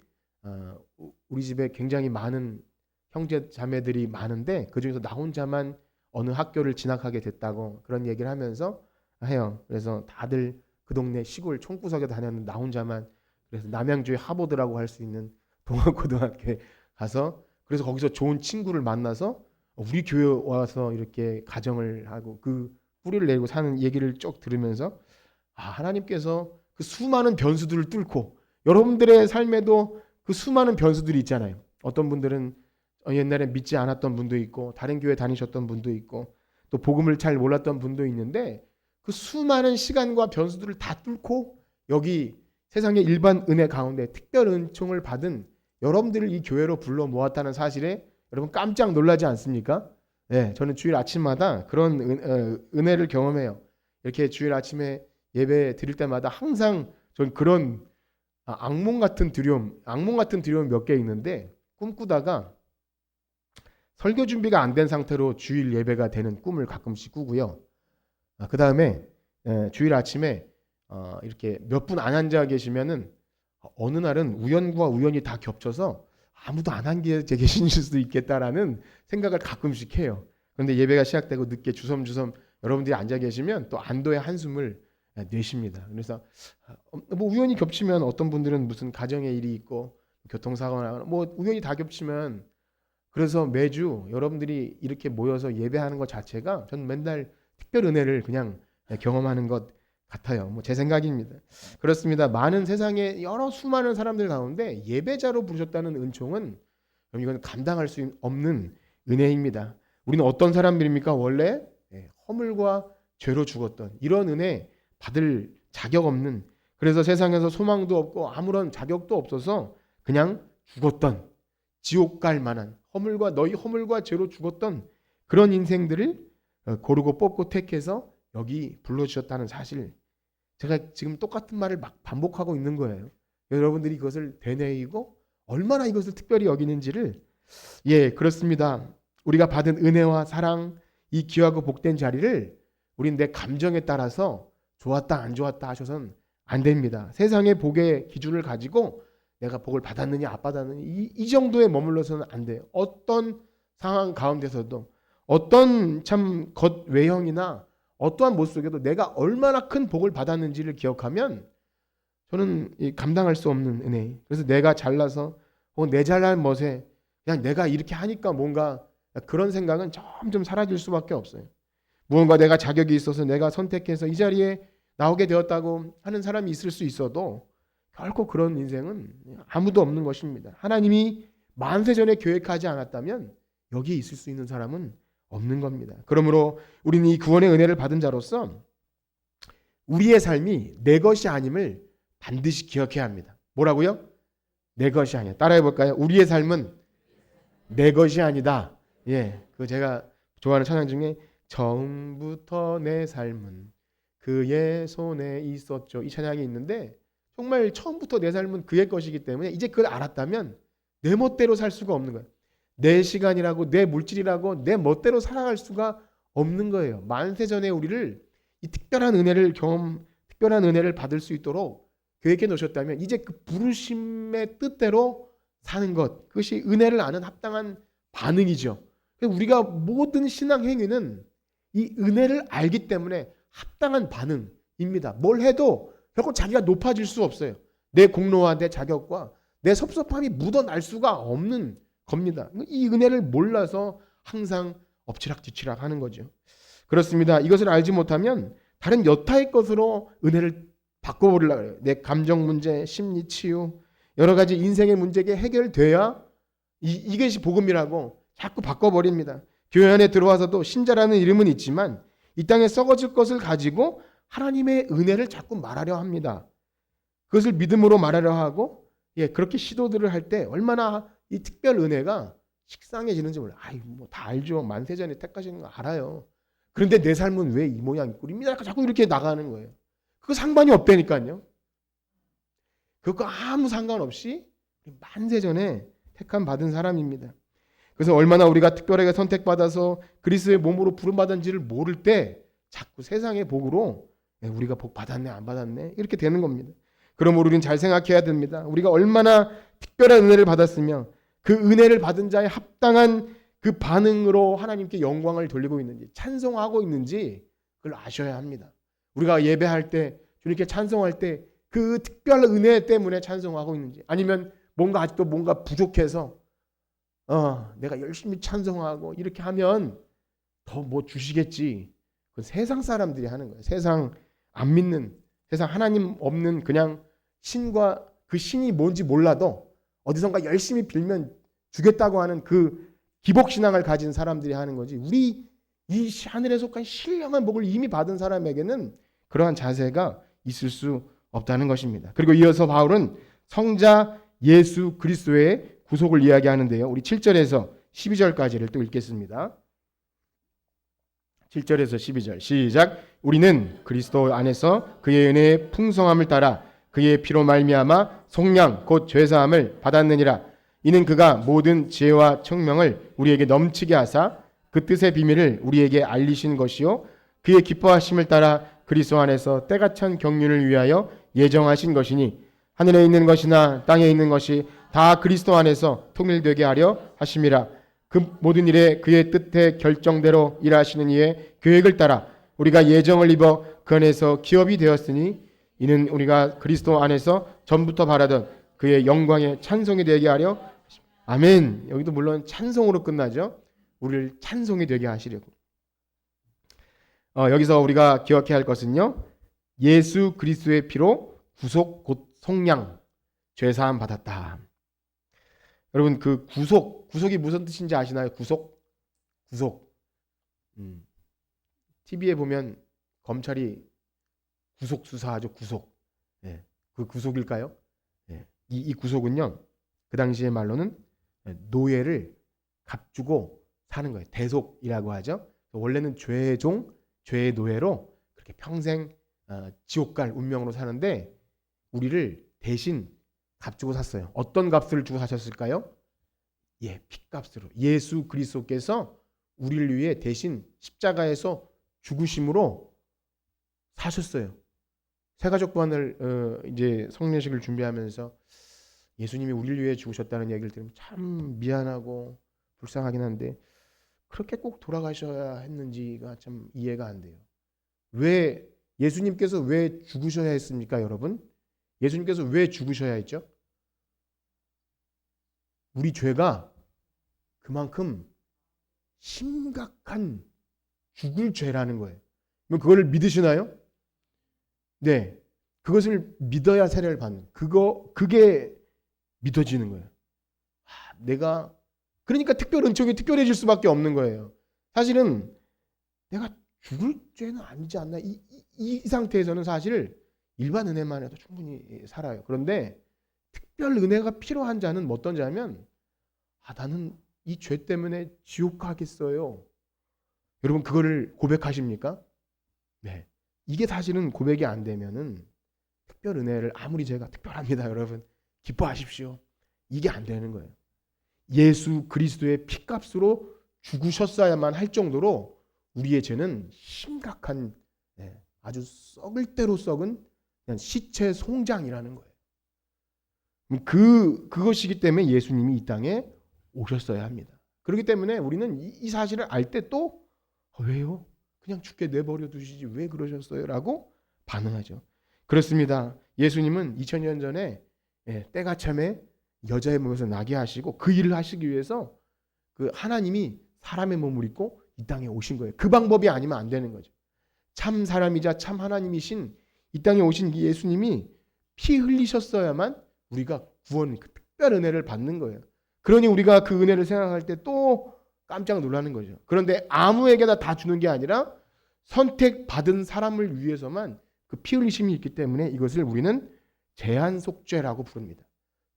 우리 집에 굉장히 많은 형제 자매들이 많은데 그중에서 나 혼자만 어느 학교를 진학하게 됐다고 그런 얘기를 하면서 해요. 그래서 다들 그 동네 시골 총구석에 다녔는데 나 혼자만, 그래서 남양주의 하버드라고 할 수 있는 동아고등학교에 가서 그래서 거기서 좋은 친구를 만나서 우리 교회 와서 이렇게 가정을 하고 그 뿌리를 내고 사는 얘기를 쭉 들으면서 하나님께서 그 수많은 변수들을 뚫고 여러분들의 삶에도 그 수많은 변수들이 있잖아요. 어떤 분들은 옛날에 믿지 않았던 분도 있고 다른 교회 다니셨던 분도 있고 또 복음을 잘 몰랐던 분도 있는데 그 수많은 시간과 변수들을 다 뚫고 여기 세상의 일반 은혜 가운데 특별 은총을 받은 여러분들을 이 교회로 불러 모았다는 사실에 여러분 깜짝 놀라지 않습니까? 네, 저는 주일 아침마다 그런 은혜를 경험해요. 이렇게 주일 아침에 예배 드릴 때마다 항상 전 그런 악몽 같은 두려움 몇 개 있는데 꿈꾸다가 설교 준비가 안 된 상태로 주일 예배가 되는 꿈을 가끔씩 꾸고요. 그 다음에 주일 아침에 이렇게 몇 분 안 앉아 계시면은 어느 날은 우연과 우연이 다 겹쳐서 아무도 안 앉아 계실 수도 있겠다라는 생각을 가끔씩 해요. 그런데 예배가 시작되고 늦게 주섬주섬 여러분들이 앉아 계시면 또 안도의 한숨을 내쉽니다. 그래서 뭐 우연히 겹치면 어떤 분들은 무슨 가정의 일이 있고 교통사고나 뭐 우연히 다 겹치면, 그래서 매주 여러분들이 이렇게 모여서 예배하는 것 자체가 전 맨날 특별 은혜를 그냥 경험하는 것 같아요. 뭐 제 생각입니다. 그렇습니다. 많은 세상의 여러 수많은 사람들 가운데 예배자로 부르셨다는 은총은 이건 감당할 수 없는 은혜입니다. 우리는 어떤 사람들입니까? 원래 허물과 죄로 죽었던 이런 은혜 받을 자격 없는, 그래서 세상에서 소망도 없고 아무런 자격도 없어서 그냥 죽었던, 지옥 갈 만한 너희 허물과 죄로 죽었던 그런 인생들을 고르고 뽑고 택해서 여기 불러주셨다는 사실, 제가 지금 똑같은 말을 막 반복하고 있는 거예요. 여러분들이 그것을 되뇌이고 얼마나 이것을 특별히 여기는지를. 그렇습니다. 우리가 받은 은혜와 사랑, 이 귀하고 복된 자리를 우린 내 감정에 따라서 좋았다 안 좋았다 하셔선 안 됩니다. 세상의 복의 기준을 가지고 내가 복을 받았느냐 안 받았느냐 이 정도에 머물러서는 안 돼요. 어떤 상황 가운데서도 어떤 참 겉외형이나 어떠한 모습 속에도 내가 얼마나 큰 복을 받았는지를 기억하면 저는 감당할 수 없는 은혜. 그래서 내가 잘나서 혹은 내 잘난 멋에 그냥 내가 이렇게 하니까 뭔가 그런 생각은 점점 사라질 수밖에 없어요. 무언가 내가 자격이 있어서 내가 선택해서 이 자리에 나오게 되었다고 하는 사람이 있을 수 있어도 결코 그런 인생은 아무도 없는 것입니다. 하나님이 만세전에 계획하지 않았다면 여기에 있을 수 있는 사람은 없는 겁니다. 그러므로 우리는 이 구원의 은혜를 받은 자로서 우리의 삶이 내 것이 아님을 반드시 기억해야 합니다. 뭐라고요? 내 것이 아니야. 따라해 볼까요? 우리의 삶은 내 것이 아니다. 그 제가 좋아하는 찬양 중에 처음부터 내 삶은 그의 손에 있었죠. 이 찬양이 있는데 정말 처음부터 내 삶은 그의 것이기 때문에 이제 그걸 알았다면 내 멋대로 살 수가 없는 거예요. 내 시간이라고 내 물질이라고 내 멋대로 살아갈 수가 없는 거예요. 만세전에 우리를 이 특별한 은혜를 받을 수 있도록 계획해 놓으셨다면 이제 그 부르심의 뜻대로 사는 것, 그것이 은혜를 아는 합당한 반응이죠. 우리가 모든 신앙 행위는 이 은혜를 알기 때문에 합당한 반응입니다. 뭘 해도 결코 자기가 높아질 수 없어요. 내 공로와 내 자격과 내 섭섭함이 묻어날 수가 없는 겁니다. 이 은혜를 몰라서 항상 엎치락뒤치락 하는 거죠. 그렇습니다. 이것을 알지 못하면 다른 여타의 것으로 은혜를 바꿔보려고 해요. 내 감정 문제, 심리 치유, 여러 가지 인생의 문제가 해결돼야 이것이 복음이라고 자꾸 바꿔버립니다. 교회 안에 들어와서도 신자라는 이름은 있지만 이 땅에 썩어질 것을 가지고 하나님의 은혜를 자꾸 말하려 합니다. 그것을 믿음으로 말하려 하고 그렇게 시도들을 할 때 얼마나 이 특별 은혜가 식상해지는지 몰라요. 다 알죠. 만세전에 택하시는 거 알아요. 그런데 내 삶은 왜 이 모양 꼴입니다. 자꾸 이렇게 나가는 거예요. 그거 상관이 없다니까요. 그거 아무 상관없이 만세전에 택함 받은 사람입니다. 그래서 얼마나 우리가 특별하게 선택받아서 그리스도의 몸으로 부름받은지를 모를 때 자꾸 세상의 복으로 우리가 복 받았네 안 받았네 이렇게 되는 겁니다. 그러므로 우리는 잘 생각해야 됩니다. 우리가 얼마나 특별한 은혜를 받았으며 그 은혜를 받은 자의 합당한 그 반응으로 하나님께 영광을 돌리고 있는지 찬송하고 있는지 그걸 아셔야 합니다. 우리가 예배할 때 주님께 찬송할 때 그 특별한 은혜 때문에 찬송하고 있는지 아니면 아직도 뭔가 부족해서 내가 열심히 찬송하고 이렇게 하면 더 뭐 주시겠지. 그건 세상 사람들이 하는 거예요. 세상 안 믿는 세상 하나님 없는 그냥 신과 그 신이 뭔지 몰라도 어디선가 열심히 빌면 주겠다고 하는 그 기복신앙을 가진 사람들이 하는 거지. 우리 이 하늘에 속한 신령한 복을 이미 받은 사람에게는 그러한 자세가 있을 수 없다는 것입니다. 그리고 이어서 바울은 성자 예수 그리스도의 구속을 이야기하는데요. 우리 7절에서 12절까지를 또 읽겠습니다. 7절에서 12절 시작. 우리는 그리스도 안에서 그의 은혜의 풍성함을 따라 그의 피로 말미암아 속량 곧 죄사함을 받았느니라. 이는 그가 모든 지혜와 청명을 우리에게 넘치게 하사 그 뜻의 비밀을 우리에게 알리신 것이요 그의 기뻐하심을 따라 그리스도 안에서 때가 찬 경륜을 위하여 예정하신 것이니 하늘에 있는 것이나 땅에 있는 것이 다 그리스도 안에서 통일되게 하려 하심이라. 그 모든 일에 그의 뜻의 결정대로 일하시는 이의 계획을 따라 우리가 예정을 입어 그 안에서 기업이 되었으니 이는 우리가 그리스도 안에서 전부터 바라던 그의 영광의 찬송이 되게 하려. 아멘. 여기도 물론 찬송으로 끝나죠. 우리를 찬송이 되게 하시려고. 여기서 우리가 기억해야 할 것은요. 예수 그리스도의 피로 구속 곧 속량 죄사함 받았다. 여러분 그 구속이 무슨 뜻인지 아시나요? 구속. TV에 보면 검찰이 구속 수사하죠. 구속. 그 구속일까요? 이 구속은요. 그 당시의 말로는 노예를 값주고 사는 거예요. 대속이라고 하죠. 원래는 죄의 종, 죄의 노예로 그렇게 평생 지옥 갈 운명으로 사는데 우리를 대신 값주고 샀어요. 어떤 값을 주고 사셨을까요? 피값으로. 예수 그리스도께서 우리를 위해 대신 십자가에서 죽으심으로 사셨어요. 새가족부활을 이제 성례식을 준비하면서 예수님이 우리를 위해 죽으셨다는 얘기를 들으면 참 미안하고 불쌍하긴 한데 그렇게 꼭 돌아가셔야 했는지가 참 이해가 안 돼요. 왜 예수님께서 왜 죽으셔야 했습니까, 여러분? 예수님께서 왜 죽으셔야 했죠? 우리 죄가 그만큼 심각한 죽을 죄라는 거예요. 그럼 그거를 믿으시나요? 네. 그것을 믿어야 세례를 받는. 그게 믿어지는 거예요. 내가 그러니까 특별 은총이 특별해질 수밖에 없는 거예요. 사실은 내가 죽을 죄는 아니지 않나 이 상태에서는 사실 일반 은혜만 해도 충분히 살아요. 그런데 특별 은혜가 필요한 자는 어떤 자면 나는 이 죄 때문에 지옥 가겠어요. 여러분 그거를 고백하십니까? 네. 이게 사실은 고백이 안 되면은 특별 은혜를 아무리 제가 특별합니다, 여러분. 기뻐하십시오. 이게 안 되는 거예요. 예수 그리스도의 피값으로 죽으셨어야만 할 정도로 우리의 죄는 심각한 아주 썩을 대로 썩은 그냥 시체 송장이라는 거예요. 그것이기 때문에 예수님이 이 땅에 오셨어야 합니다. 그렇기 때문에 우리는 이 사실을 알 때 또 왜요? 그냥 죽게 내버려 두시지 왜 그러셨어요? 라고 반응하죠. 그렇습니다. 예수님은 2000년 전에 때가 참에 여자의 몸에서 나게 하시고 그 일을 하시기 위해서 그 하나님이 사람의 몸을 입고 이 땅에 오신 거예요. 그 방법이 아니면 안 되는 거죠. 참 사람이자 참 하나님이신 이 땅에 오신 이 예수님이 피 흘리셨어야만 우리가 구원, 그 특별 은혜를 받는 거예요. 그러니 우리가 그 은혜를 생각할 때 또 깜짝 놀라는 거죠. 그런데 아무에게나 다 주는 게 아니라 선택받은 사람을 위해서만 그 피 흘리심이 있기 때문에 이것을 우리는 제한속죄라고 부릅니다.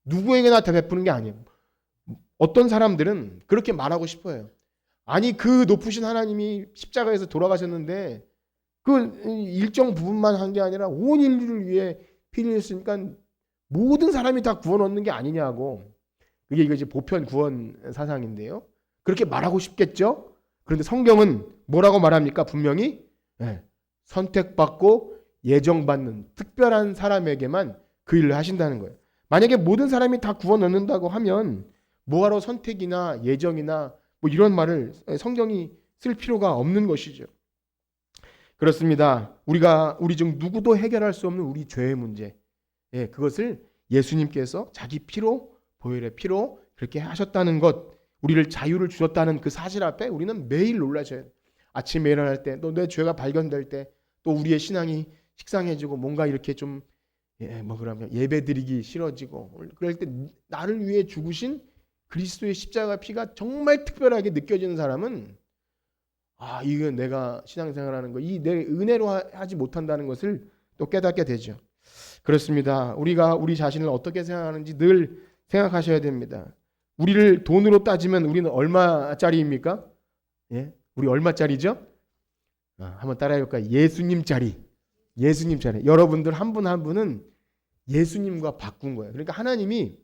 누구에게나 다 베푸는 게 아니에요. 어떤 사람들은 그렇게 말하고 싶어요. 아니 그 높으신 하나님이 십자가에서 돌아가셨는데 그 일정 부분만 한 게 아니라 온 인류를 위해 피 흘렸으니까 모든 사람이 다 구원 얻는 게 아니냐고. 그게 이제 보편 구원 사상인데요. 그렇게 말하고 싶겠죠. 그런데 성경은 뭐라고 말합니까? 분명히 선택받고 예정받는 특별한 사람에게만 그 일을 하신다는 거예요. 만약에 모든 사람이 다 구원 얻는다고 하면 뭐하러 선택이나 예정이나 뭐 이런 말을 성경이 쓸 필요가 없는 것이죠. 그렇습니다. 우리 중 누구도 해결할 수 없는 우리 죄의 문제, 그것을 예수님께서 자기 피로, 보혈의 피로 그렇게 하셨다는 것, 우리를 자유를 주셨다는 그 사실 앞에 우리는 매일 놀라셔야 돼요. 아침에 일어날 때, 또 내 죄가 발견될 때, 또 우리의 신앙이 식상해지고 뭔가 이렇게 좀 그러면 예배드리기 싫어지고 그럴 때 나를 위해 죽으신 그리스도의 십자가 피가 정말 특별하게 느껴지는 사람은 이거 내가 신앙생활하는 거, 이 내 은혜로 하지 못한다는 것을 또 깨닫게 되죠. 그렇습니다. 우리가 우리 자신을 어떻게 생각하는지 늘 생각하셔야 됩니다. 우리를 돈으로 따지면 우리는 얼마짜리입니까? 우리 얼마짜리죠? 한번 따라해볼까요? 예수님짜리. 여러분들 한 분 한 분은 예수님과 바꾼 거예요. 그러니까 하나님이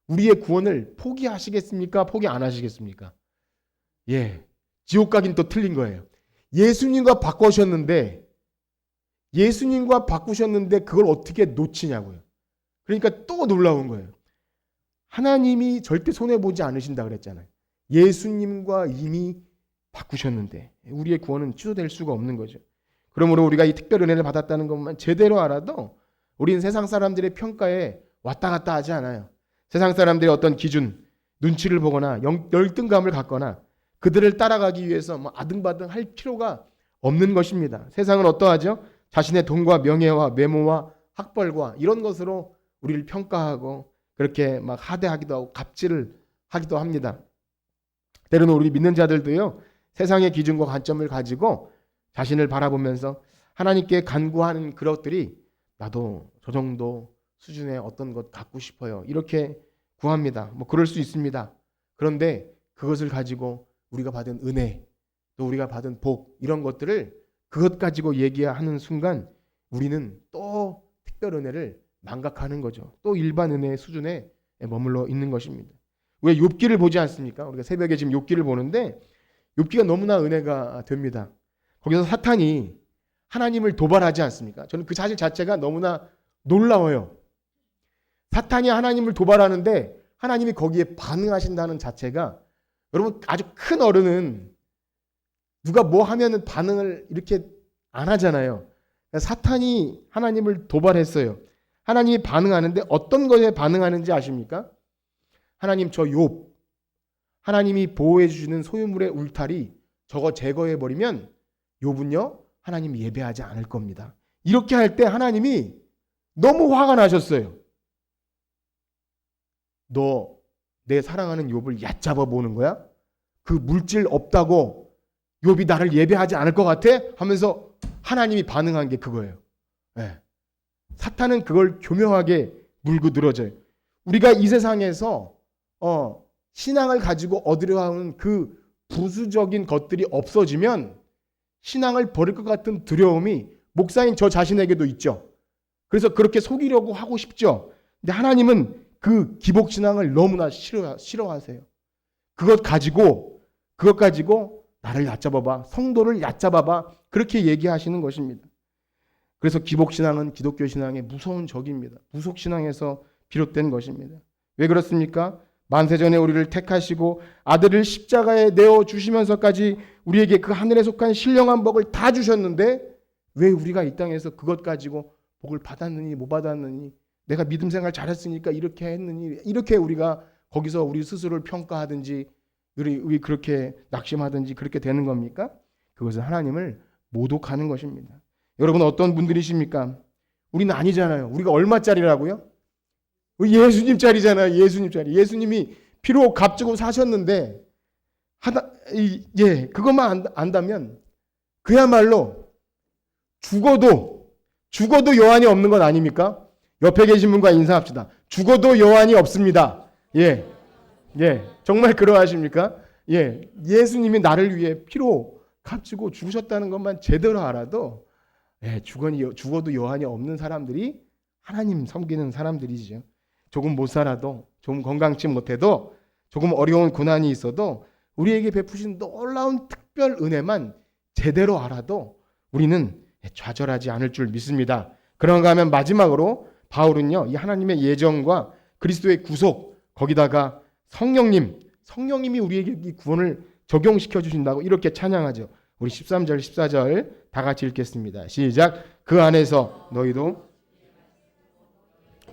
우리의 구원을 포기하시겠습니까? 포기 안 하시겠습니까? 지옥 가긴 또 틀린 거예요. 예수님과 바꾸셨는데 그걸 어떻게 놓치냐고요. 그러니까 또 놀라운 거예요. 하나님이 절대 손해보지 않으신다 그랬잖아요. 예수님과 이미 바꾸셨는데 우리의 구원은 취소될 수가 없는 거죠. 그러므로 우리가 이 특별 은혜를 받았다는 것만 제대로 알아도 우리는 세상 사람들의 평가에 왔다 갔다 하지 않아요. 세상 사람들의 어떤 기준, 눈치를 보거나 열등감을 갖거나 그들을 따라가기 위해서 아등바등 할 필요가 없는 것입니다. 세상은 어떠하죠? 자신의 돈과 명예와 외모와 학벌과 이런 것으로 우리를 평가하고 그렇게 하대하기도 하고 갑질을 하기도 합니다. 때로는 우리 믿는 자들도요, 세상의 기준과 관점을 가지고 자신을 바라보면서 하나님께 간구하는 그것들이 나도 저 정도 수준의 어떤 것 갖고 싶어요. 이렇게 구합니다. 그럴 수 있습니다. 그런데 그것을 가지고 우리가 받은 은혜, 또 우리가 받은 복, 이런 것들을 그것 가지고 얘기하는 순간 우리는 또 특별 은혜를 망각하는 거죠. 또 일반 은혜의 수준에 머물러 있는 것입니다. 왜 욥기를 보지 않습니까? 우리가 새벽에 지금 욥기를 보는데 욥기가 너무나 은혜가 됩니다. 거기서 사탄이 하나님을 도발하지 않습니까? 저는 그 사실 자체가 너무나 놀라워요. 사탄이 하나님을 도발하는데 하나님이 거기에 반응하신다는 자체가, 여러분 아주 큰 어른은 누가 뭐 하면은 반응을 이렇게 안 하잖아요. 사탄이 하나님을 도발했어요. 하나님이 반응하는데 어떤 것에 반응하는지 아십니까? 하나님 저 욥, 하나님이 보호해 주시는 소유물의 울타리 저거 제거해 버리면 욥은요 하나님 예배하지 않을 겁니다. 이렇게 할 때 하나님이 너무 화가 나셨어요. 너 내 사랑하는 욥을 얕잡아 보는 거야? 그 물질 없다고 욥이 나를 예배하지 않을 것 같아? 하면서 하나님이 반응한 게 그거예요. 사탄은 그걸 교묘하게 물고 늘어져요. 우리가 이 세상에서 신앙을 가지고 얻으려 하는 그 부수적인 것들이 없어지면 신앙을 버릴 것 같은 두려움이 목사인 저 자신에게도 있죠. 그래서 그렇게 속이려고 하고 싶죠. 근데 하나님은 그 기복신앙을 너무나 싫어하세요. 그것 가지고 나를 얕잡아봐, 성도를 얕잡아봐, 그렇게 얘기하시는 것입니다. 그래서 기복신앙은 기독교 신앙의 무서운 적입니다. 무속신앙에서 비롯된 것입니다. 왜 그렇습니까? 만세전에 우리를 택하시고 아들을 십자가에 내어주시면서까지 우리에게 그 하늘에 속한 신령한 복을 다 주셨는데 왜 우리가 이 땅에서 그것 가지고 복을 받았느니 못 받았느니, 내가 믿음 생활 잘했으니까 이렇게 했느니, 이렇게 우리가 거기서 우리 스스로를 평가하든지 우리 그렇게 낙심하든지 그렇게 되는 겁니까? 그것은 하나님을 모독하는 것입니다. 여러분 어떤 분들이십니까? 우리는 아니잖아요. 우리가 얼마짜리라고요? 우리 예수님짜리잖아요. 예수님짜리. 예수님이 피로 값주고 사셨는데 그것만 안다면 그야말로 죽어도 여한이 없는 것 아닙니까? 옆에 계신 분과 인사합시다. 죽어도 여한이 없습니다. 정말 그러하십니까? 예수님이 나를 위해 피로 값주고 죽으셨다는 것만 제대로 알아도 죽어도 여한이 없는 사람들이 하나님 섬기는 사람들이죠. 조금 못 살아도, 조금 건강치 못해도, 조금 어려운 고난이 있어도 우리에게 베푸신 놀라운 특별 은혜만 제대로 알아도 우리는 좌절하지 않을 줄 믿습니다. 그런가 하면 마지막으로 바울은요, 이 하나님의 예정과 그리스도의 구속, 거기다가 성령님이 우리에게 이 구원을 적용시켜 주신다고 이렇게 찬양하죠. 우리 13절, 14절 다 같이 읽겠습니다. 시작. 그 안에서 너희도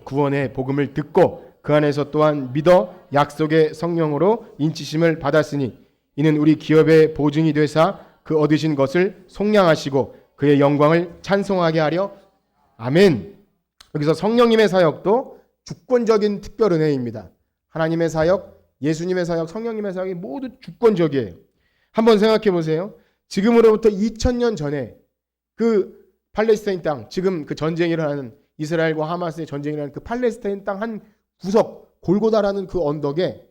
구원의 복음을 듣고 그 안에서 또한 믿어 약속의 성령으로 인치심을 받았으니 이는 우리 기업의 보증이 되사 그 얻으신 것을 속량하시고 그의 영광을 찬송하게 하려. 아멘. 여기서 성령님의 사역도 주권적인 특별 은혜입니다. 하나님의 사역, 예수님의 사역, 성령님의 사역이 모두 주권적이에요. 한번 생각해 보세요. 지금으로부터 2000년 전에 그 팔레스타인 땅, 지금 그 전쟁이 일어나는 이스라엘과 하마스의 전쟁이 일어나는 그 팔레스타인 땅 한 구석, 골고다라는 그 언덕에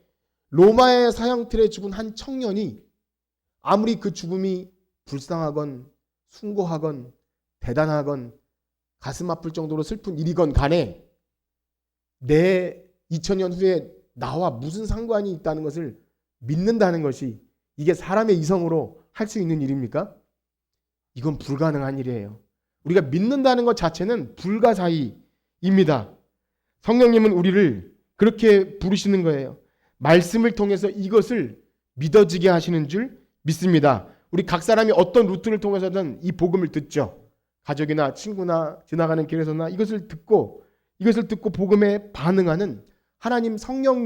로마의 사형틀에 죽은 한 청년이 아무리 그 죽음이 불쌍하건 숭고하건 대단하건 가슴 아플 정도로 슬픈 일이건 간에 내 2000년 후에 나와 무슨 상관이 있다는 것을 믿는다는 것이 이게 사람의 이성으로 할 수 있는 일입니까? 이건 불가능한 일이에요. 우리가 믿는다는 것 자체는 불가사의입니다. 성령님은 우리를 그렇게 부르시는 거예요. 말씀을 통해서 이것을 믿어지게 하시는 줄 믿습니다. 우리 각 사람이 어떤 루트를 통해서든 이 복음을 듣죠. 가족이나 친구나 지나가는 길에서나 이것을 듣고 복음에 반응하는 하나님 성령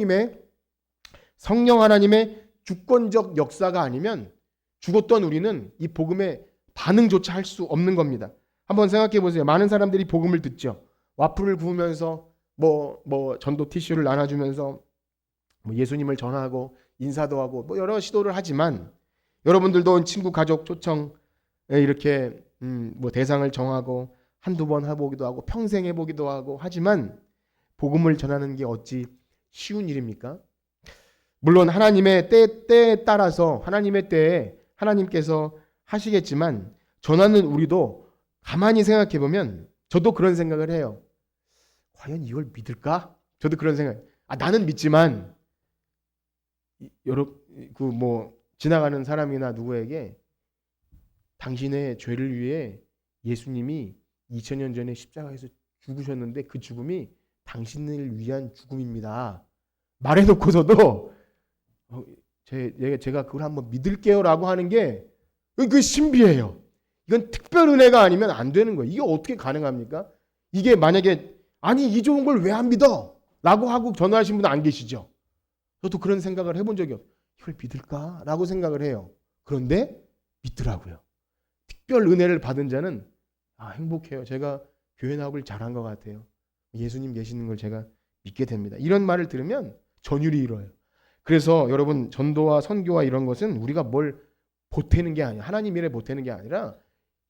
하나님의 주권적 역사가 아니면 죽었던 우리는 이 복음에 반응조차 할 수 없는 겁니다. 한번 생각해 보세요. 많은 사람들이 복음을 듣죠. 와플을 구우면서 전도 티슈를 나눠주면서 예수님을 전하고 인사도 하고 여러 시도를 하지만 여러분들도 친구 가족 초청에 이렇게 대상을 정하고 한두 번 해보기도 하고 평생 해보기도 하고 하지만 복음을 전하는 게 어찌 쉬운 일입니까? 물론 하나님의 때에 따라서 하나님의 때에 하나님께서 하시겠지만 전하는 우리도 가만히 생각해 보면 저도 그런 생각을 해요. 과연 이걸 믿을까? 저도 그런 생각. 나는 믿지만 지나가는 사람이나 누구에게 당신의 죄를 위해 예수님이 2000년 전에 십자가에서 죽으셨는데 그 죽음이 당신을 위한 죽음입니다. 말해놓고서도 제가 그걸 한번 믿을게요라고 하는 게 그 신비해요. 이건 특별 은혜가 아니면 안 되는 거예요. 이게 어떻게 가능합니까? 이게 만약에 이 좋은 걸 왜 안 믿어? 라고 하고 전화하신 분은 안 계시죠? 저도 그런 생각을 해본 적이 없어요. 이걸 믿을까? 라고 생각을 해요. 그런데 믿더라고요. 특별 은혜를 받은 자는 행복해요. 제가 교회 나오길 잘한 것 같아요. 예수님 계시는 걸 제가 믿게 됩니다. 이런 말을 들으면 전율이 일어요. 그래서 여러분 전도와 선교와 이런 것은 우리가 뭘 보태는 게 아니야. 하나님 일에 보태는 게 아니라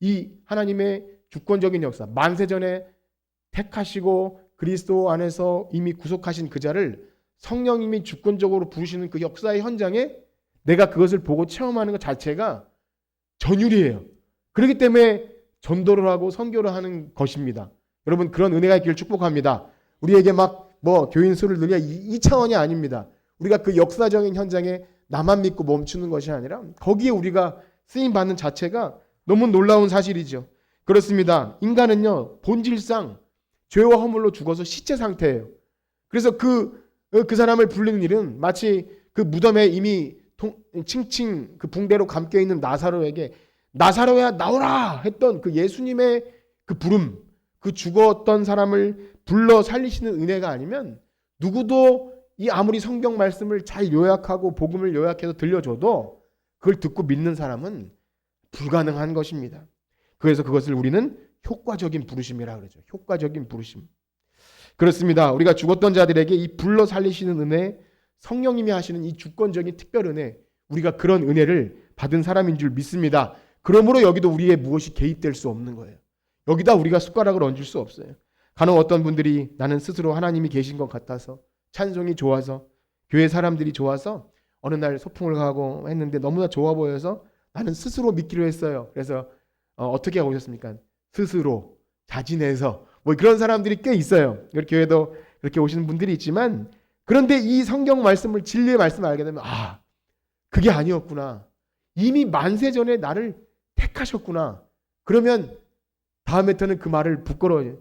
이 하나님의 주권적인 역사, 만세전에 택하시고 그리스도 안에서 이미 구속하신 그 자를 성령님이 주권적으로 부르시는 그 역사의 현장에 내가 그것을 보고 체험하는 것 자체가 전율이에요. 그렇기 때문에 전도를 하고 선교를 하는 것입니다. 여러분 그런 은혜가 있기를 축복합니다. 우리에게 교인 수를 늘려 이 차원이 아닙니다. 우리가 그 역사적인 현장에 나만 믿고 멈추는 것이 아니라 거기에 우리가 쓰임 받는 자체가 너무 놀라운 사실이죠. 그렇습니다. 인간은요 본질상 죄와 허물로 죽어서 시체 상태예요. 그래서 그 사람을 불리는 일은 마치 그 무덤에 이미 칭칭 그 붕대로 감겨 있는 나사로에게 나사로야 나오라 했던 그 예수님의 그 부름, 그 죽었던 사람을 불러 살리시는 은혜가 아니면 누구도 이 아무리 성경 말씀을 잘 요약하고 복음을 요약해서 들려줘도 그걸 듣고 믿는 사람은 불가능한 것입니다. 그래서 그것을 우리는 효과적인 부르심이라 그러죠. 효과적인 부르심. 그렇습니다. 우리가 죽었던 자들에게 이 불러 살리시는 은혜, 성령님이 하시는 이 주권적인 특별 은혜, 우리가 그런 은혜를 받은 사람인 줄 믿습니다. 그러므로 여기도 우리의 무엇이 개입될 수 없는 거예요. 여기다 우리가 숟가락을 얹을 수 없어요. 간혹 어떤 분들이 나는 스스로 하나님이 계신 것 같아서, 찬송이 좋아서, 교회 사람들이 좋아서 어느 날 소풍을 가고 했는데 너무나 좋아 보여서 나는 스스로 믿기로 했어요. 그래서 어떻게 하고 오셨습니까? 스스로 자진해서 뭐 그런 사람들이 꽤 있어요. 교회도 그렇게 오시는 분들이 있지만, 그런데 이 성경 말씀을, 진리의 말씀을 알게 되면 그게 아니었구나. 이미 만세 전에 나를 택하셨구나. 그러면 다음부터는 그 말을 부끄러워요.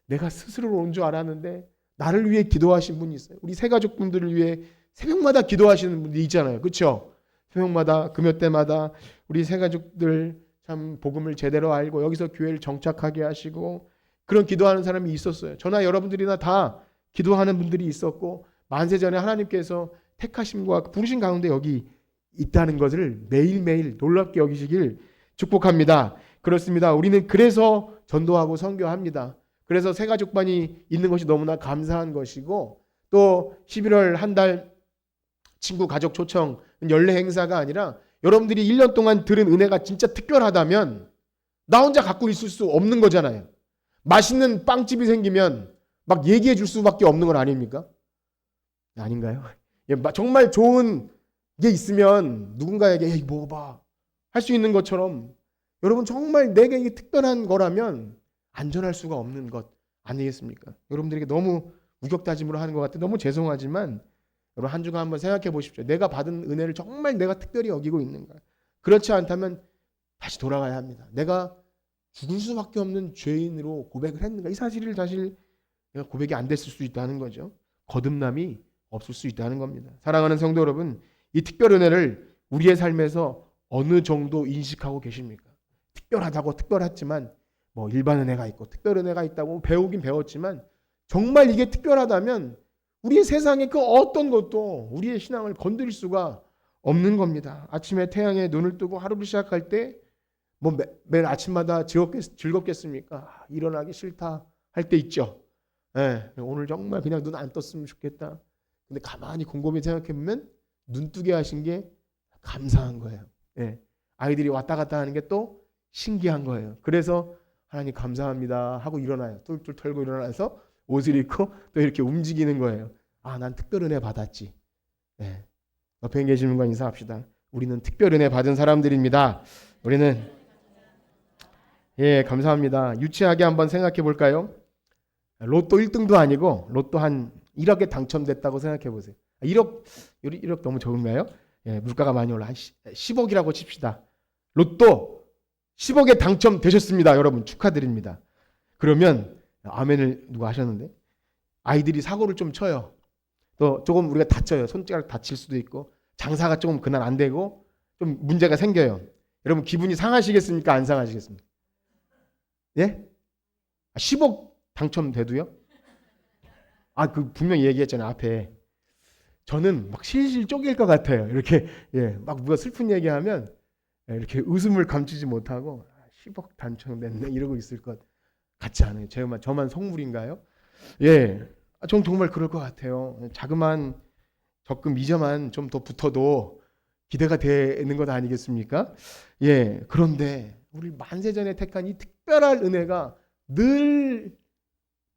내가 스스로 온 줄 알았는데 나를 위해 기도하신 분이 있어요. 우리 새가족분들을 위해 새벽마다 기도하시는 분들이 있잖아요. 그렇죠? 새벽마다 금요 때마다 우리 새가족들 참 복음을 제대로 알고 여기서 교회를 정착하게 하시고 그런 기도하는 사람이 있었어요. 저나 여러분들이나 다 기도하는 분들이 있었고 만세 전에 하나님께서 택하심과 부르신 가운데 여기 있다는 것을 매일매일 놀랍게 여기시길 축복합니다. 그렇습니다. 우리는 그래서 전도하고 선교합니다. 그래서 새가족반이 있는 것이 너무나 감사한 것이고, 또 11월 한 달 친구 가족 초청 연례 행사가 아니라 여러분들이 1년 동안 들은 은혜가 진짜 특별하다면 나 혼자 갖고 있을 수 없는 거잖아요. 맛있는 빵집이 생기면 막 얘기해 줄 수밖에 없는 건 아닙니까? 아닌가요? 정말 좋은 게 있으면 누군가에게 이거 먹어봐 할 수 있는 것처럼 여러분 정말 내게 이게 특별한 거라면 안전할 수가 없는 것 아니겠습니까? 여러분들에게 너무 우격다짐으로 하는 것 같아 너무 죄송하지만 여러분 한 주간 한번 생각해 보십시오. 내가 받은 은혜를 정말 내가 특별히 여기고 있는가? 그렇지 않다면 다시 돌아가야 합니다. 내가 죽을 수밖에 없는 죄인으로 고백을 했는가? 이 사실을 사실 내가 고백이 안 됐을 수 있다는 거죠. 거듭남이 없을 수 있다는 겁니다. 사랑하는 성도 여러분, 이 특별 은혜를 우리의 삶에서 어느 정도 인식하고 계십니까? 특별하다고 특별했지만 뭐 일반 은혜가 있고 특별 은혜가 있다고 배우긴 배웠지만 정말 이게 특별하다면 우리의 세상에 그 어떤 것도 우리의 신앙을 건드릴 수가 없는 겁니다. 아침에 태양에 눈을 뜨고 하루를 시작할 때 뭐 매일 아침마다 즐겁겠습니까? 일어나기 싫다 할 때 있죠. 예, 오늘 정말 그냥 눈 안 떴으면 좋겠다. 근데 가만히 곰곰이 생각해 보면 눈 뜨게 하신 게 감사한 거예요. 예, 아이들이 왔다 갔다 하는 게 또 신기한 거예요. 그래서 하나님 감사합니다 하고 일어나요. 툴툴 털고 일어나서 옷을 입고 또 이렇게 움직이는 거예요. 난 특별 은혜 받았지. 예, 옆에 계시는 분 인사합시다. 우리는 특별 은혜 받은 사람들입니다. 우리는 감사합니다. 유치하게 한번 생각해 볼까요? 로또 1등도 아니고 로또 한 1억에 당첨됐다고 생각해 보세요. 1억 너무 적은가요? 물가가 많이 올라. 한 10억이라고 칩시다. 로또 10억에 당첨되셨습니다. 여러분 축하드립니다. 그러면 아멘을 누가 하셨는데 아이들이 사고를 좀 쳐요. 또 조금 우리가 다쳐요. 손가락 다칠 수도 있고 장사가 조금 그날 안 되고 좀 문제가 생겨요. 여러분 기분이 상하시겠습니까? 안 상하시겠습니까? 예? 10억 당첨돼도요? 그 분명히 얘기했잖아요. 앞에. 저는 막 실실 쪼갤 것 같아요. 이렇게 막 누가 슬픈 얘기하면 이렇게 웃음을 감추지 못하고 10억 당첨됐네 이러고 있을 것 같지 않아요. 저만 속물인가요? 전 정말 그럴 것 같아요. 자그마한 적금 이자만 좀 더 붙어도 기대가 되는 것 아니겠습니까? 그런데 우리 만세전에 택한 이 특별한 은혜가 늘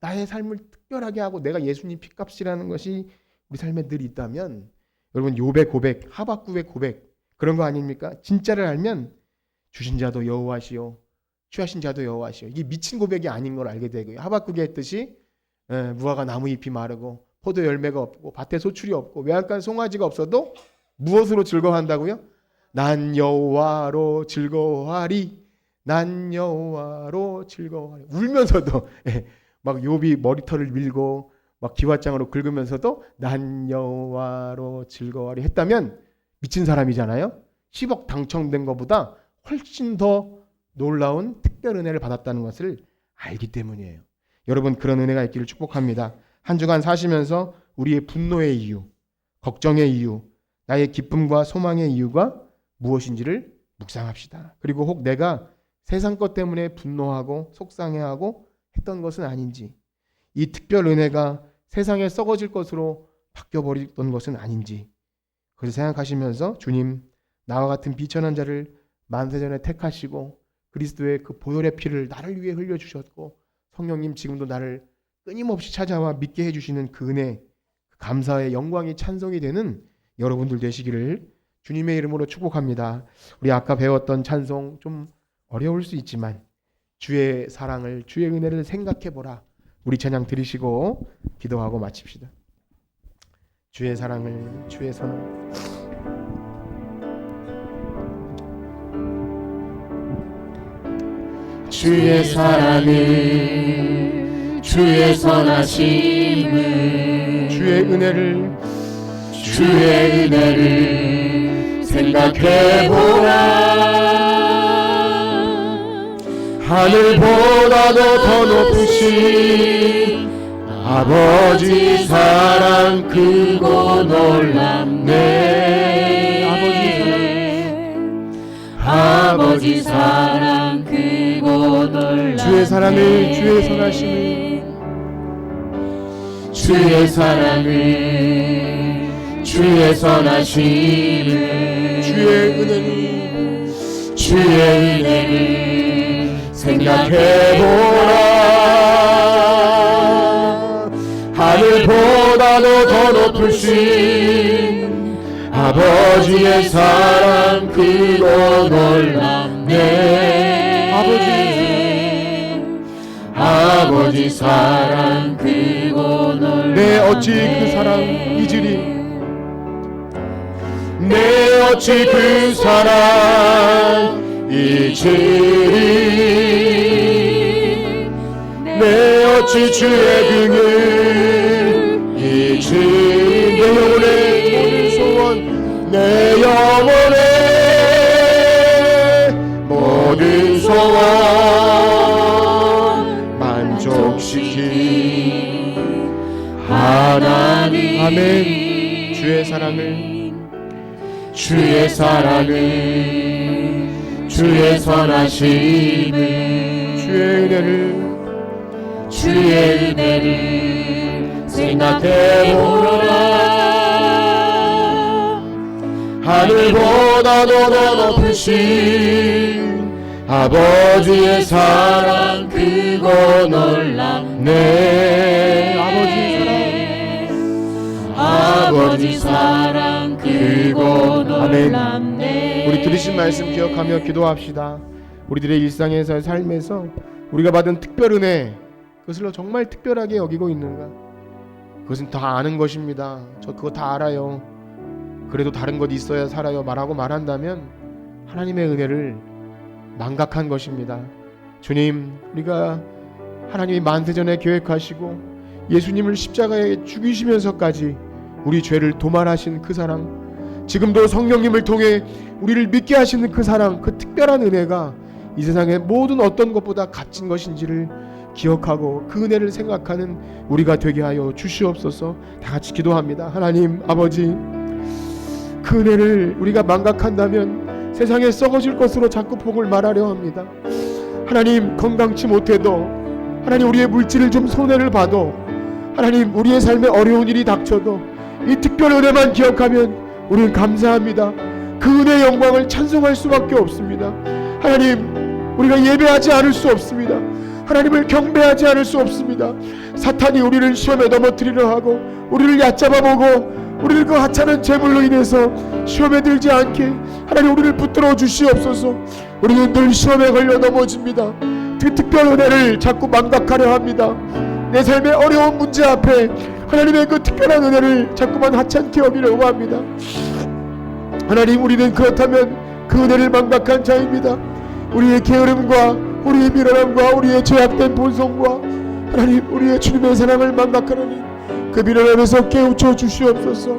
나의 삶을 특별하게 하고 내가 예수님 피값이라는 것이 우리 삶에 늘 있다면 여러분 욥의 고백, 하박국의 고백 그런 거 아닙니까? 진짜를 알면 주신 자도 여호와시요 취하신 자도 여호와시요. 이게 미친 고백이 아닌 걸 알게 되고요. 하박국이 했듯이 무화과 나무 잎이 마르고 포도 열매가 없고 밭에 소출이 없고 외양간 송아지가 없어도 무엇으로 즐거워한다고요? 난 여호와로 즐거워하리. 난 여호와로 즐거워하리. 울면서도 막 욥이 머리털을 밀고 막 기왓장으로 긁으면서도 난 여호와로 즐거워하리 했다면 미친 사람이잖아요. 10억 당첨된 것보다 훨씬 더 놀라운 특별 은혜를 받았다는 것을 알기 때문이에요. 여러분 그런 은혜가 있기를 축복합니다. 한 주간 사시면서 우리의 분노의 이유, 걱정의 이유, 나의 기쁨과 소망의 이유가 무엇인지를 묵상합시다. 그리고 혹 내가 세상 것 때문에 분노하고 속상해하고 했던 것은 아닌지, 이 특별 은혜가 세상에 썩어질 것으로 바뀌어버렸던 것은 아닌지, 그래서 생각하시면서 주님, 나와 같은 비천한 자를 만세전에 택하시고 그리스도의 그 보혈의 피를 나를 위해 흘려주셨고, 성령님 지금도 나를 끊임없이 찾아와 믿게 해주시는 그 은혜, 그 감사의 영광이 찬송이 되는 여러분들 되시기를 주님의 이름으로 축복합니다. 우리 아까 배웠던 찬송 좀 어려울 수 있지만 주의 사랑을, 주의 은혜를 생각해보라. 우리 찬양 들으시고 기도하고 마칩시다. 주의 사랑을, 주의 선을. 주의 사랑을, 주의 선하심을, 주의 은혜를, 주의 은혜를 생각해보라. 하늘보다도 더 높으신 아버지 사랑 크고 놀랍네. 아버지 사랑 크고 놀랍네. 주의 사랑을, 주의 선하심을, 주의 사랑을, 주의 선하심을, 주의 은혜를, 주의 은혜를 생각해보라. 하늘보다도 더 높으신 아버지의 사랑 크고 놀랍네. 아버지 사랑 크고 놀랍네. 내 어찌 그 사랑 잊으리, 내 어찌 그 사랑 잊으리. 내 어찌 주의 등을 잊으리. 내 영혼의 모든 소원, 내 영혼의 모든 소원 만족시키 하나님. 아멘. 주의 사랑을, 주의 사랑을, 주의 선하심을, 주의 은혜를, 주의 은혜를 생각해보라. 하늘보다도 더 높으신 아버지의 사랑 크고 놀랍네. 아버지 사랑 크고 놀랍네. 우리 들으신 말씀 기억하며 기도합시다. 우리들의 일상에서, 삶에서 우리가 받은 특별 은혜, 그것을 정말 특별하게 여기고 있는가? 그것은 다 아는 것입니다. 저 그거 다 알아요. 그래도 다른 것 있어야 살아요 말하고 말한다면 하나님의 은혜를 망각한 것입니다. 주님, 우리가 하나님이 만세전에 계획하시고 예수님을 십자가에 죽이시면서까지 우리 죄를 도말하신 그 사랑, 지금도 성령님을 통해 우리를 믿게 하시는 그 사랑, 그 특별한 은혜가 이 세상의 모든 어떤 것보다 값진 것인지를 기억하고 그 은혜를 생각하는 우리가 되게 하여 주시옵소서. 다 같이 기도합니다. 하나님 아버지, 그 은혜를 우리가 망각한다면 세상에 썩어질 것으로 자꾸 복을 말하려 합니다. 하나님, 건강치 못해도, 하나님 우리의 물질을 좀 손해를 봐도, 하나님 우리의 삶에 어려운 일이 닥쳐도 이 특별 은혜만 기억하면 우리는 감사합니다. 그 은혜의 영광을 찬송할 수밖에 없습니다. 하나님, 우리가 예배하지 않을 수 없습니다. 하나님을 경배하지 않을 수 없습니다. 사탄이 우리를 시험에 넘어뜨리려 하고 우리를 얕잡아보고 우리를 그 하찮은 재물로 인해서 시험에 들지 않게 하나님 우리를 붙들어 주시옵소서. 우리는 늘 시험에 걸려 넘어집니다. 그 특별 은혜를 자꾸 망각하려 합니다. 내 삶의 어려운 문제 앞에 하나님의 그 특별한 은혜를 자꾸만 하찮게 여기려고 합니다. 하나님, 우리는 그렇다면 그 은혜를 망각한 자입니다. 우리의 게으름과 우리의 미련함과 우리의 죄악된 본성과 하나님 우리의 주님의 사랑을 망각하노니 그 미련함에서 깨우쳐 주시옵소서.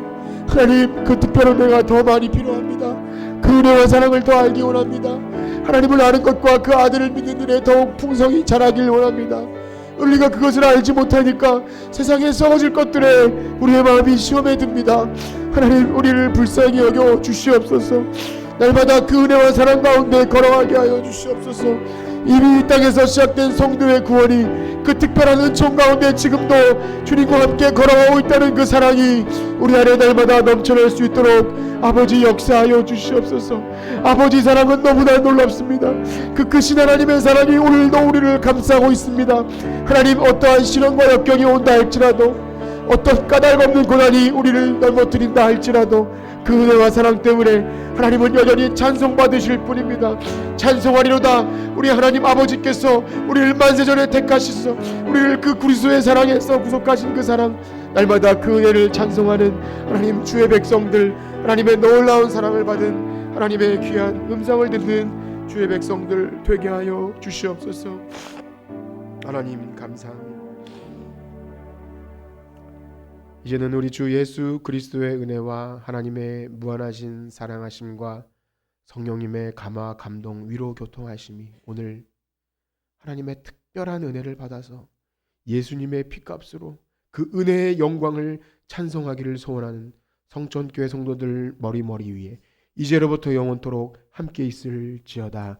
하나님, 그 특별한 은혜가 더 많이 필요합니다. 그 은혜와 사랑을 더 알기 원합니다. 하나님을 아는 것과 그 아들을 믿는 일에 더욱 풍성히 자라길 원합니다. 우리가 그것을 알지 못하니까 세상에 썩어질 것들에 우리의 마음이 시험에 듭니다. 하나님, 우리를 불쌍히 여겨 주시옵소서. 날마다 그 은혜와 사랑 가운데 걸어가게 하여 주시옵소서. 이미 이 땅에서 시작된 성도의 구원이 그 특별한 은총 가운데 지금도 주님과 함께 걸어가고 있다는 그 사랑이 우리 안에 날마다 넘쳐날 수 있도록 아버지 역사하여 주시옵소서. 아버지 사랑은 너무나 놀랍습니다. 그 크신 하나님의 사랑이 오늘도 우리를 감싸고 있습니다. 하나님, 어떠한 시련과 역경이 온다 할지라도, 어떤 까닭 없는 고난이 우리를 넘어뜨린다 할지라도 그 은혜와 사랑 때문에 하나님은 여전히 찬송받으실 뿐입니다. 찬송하리로다. 우리 하나님 아버지께서 우리를 만세전에 택하시소 우리를 그 그리스도의 사랑에서 구속하신 그 사랑, 날마다 그 은혜를 찬송하는 하나님 주의 백성들, 하나님의 놀라운 사랑을 받은 하나님의 귀한 음성을 듣는 주의 백성들 되게 하여 주시옵소서. 하나님 감사합니다. 이제는 우리 주 예수 그리스도의 은혜와 하나님의 무한하신 사랑하심과 성령님의 감화 감동 위로 교통하심이 오늘 하나님의 특별한 은혜를 받아서 예수님의 피값으로 그 은혜의 영광을 찬송하기를 소원하는 성천교회 성도들 머리 위에 이제로부터 영원토록 함께 있을지어다.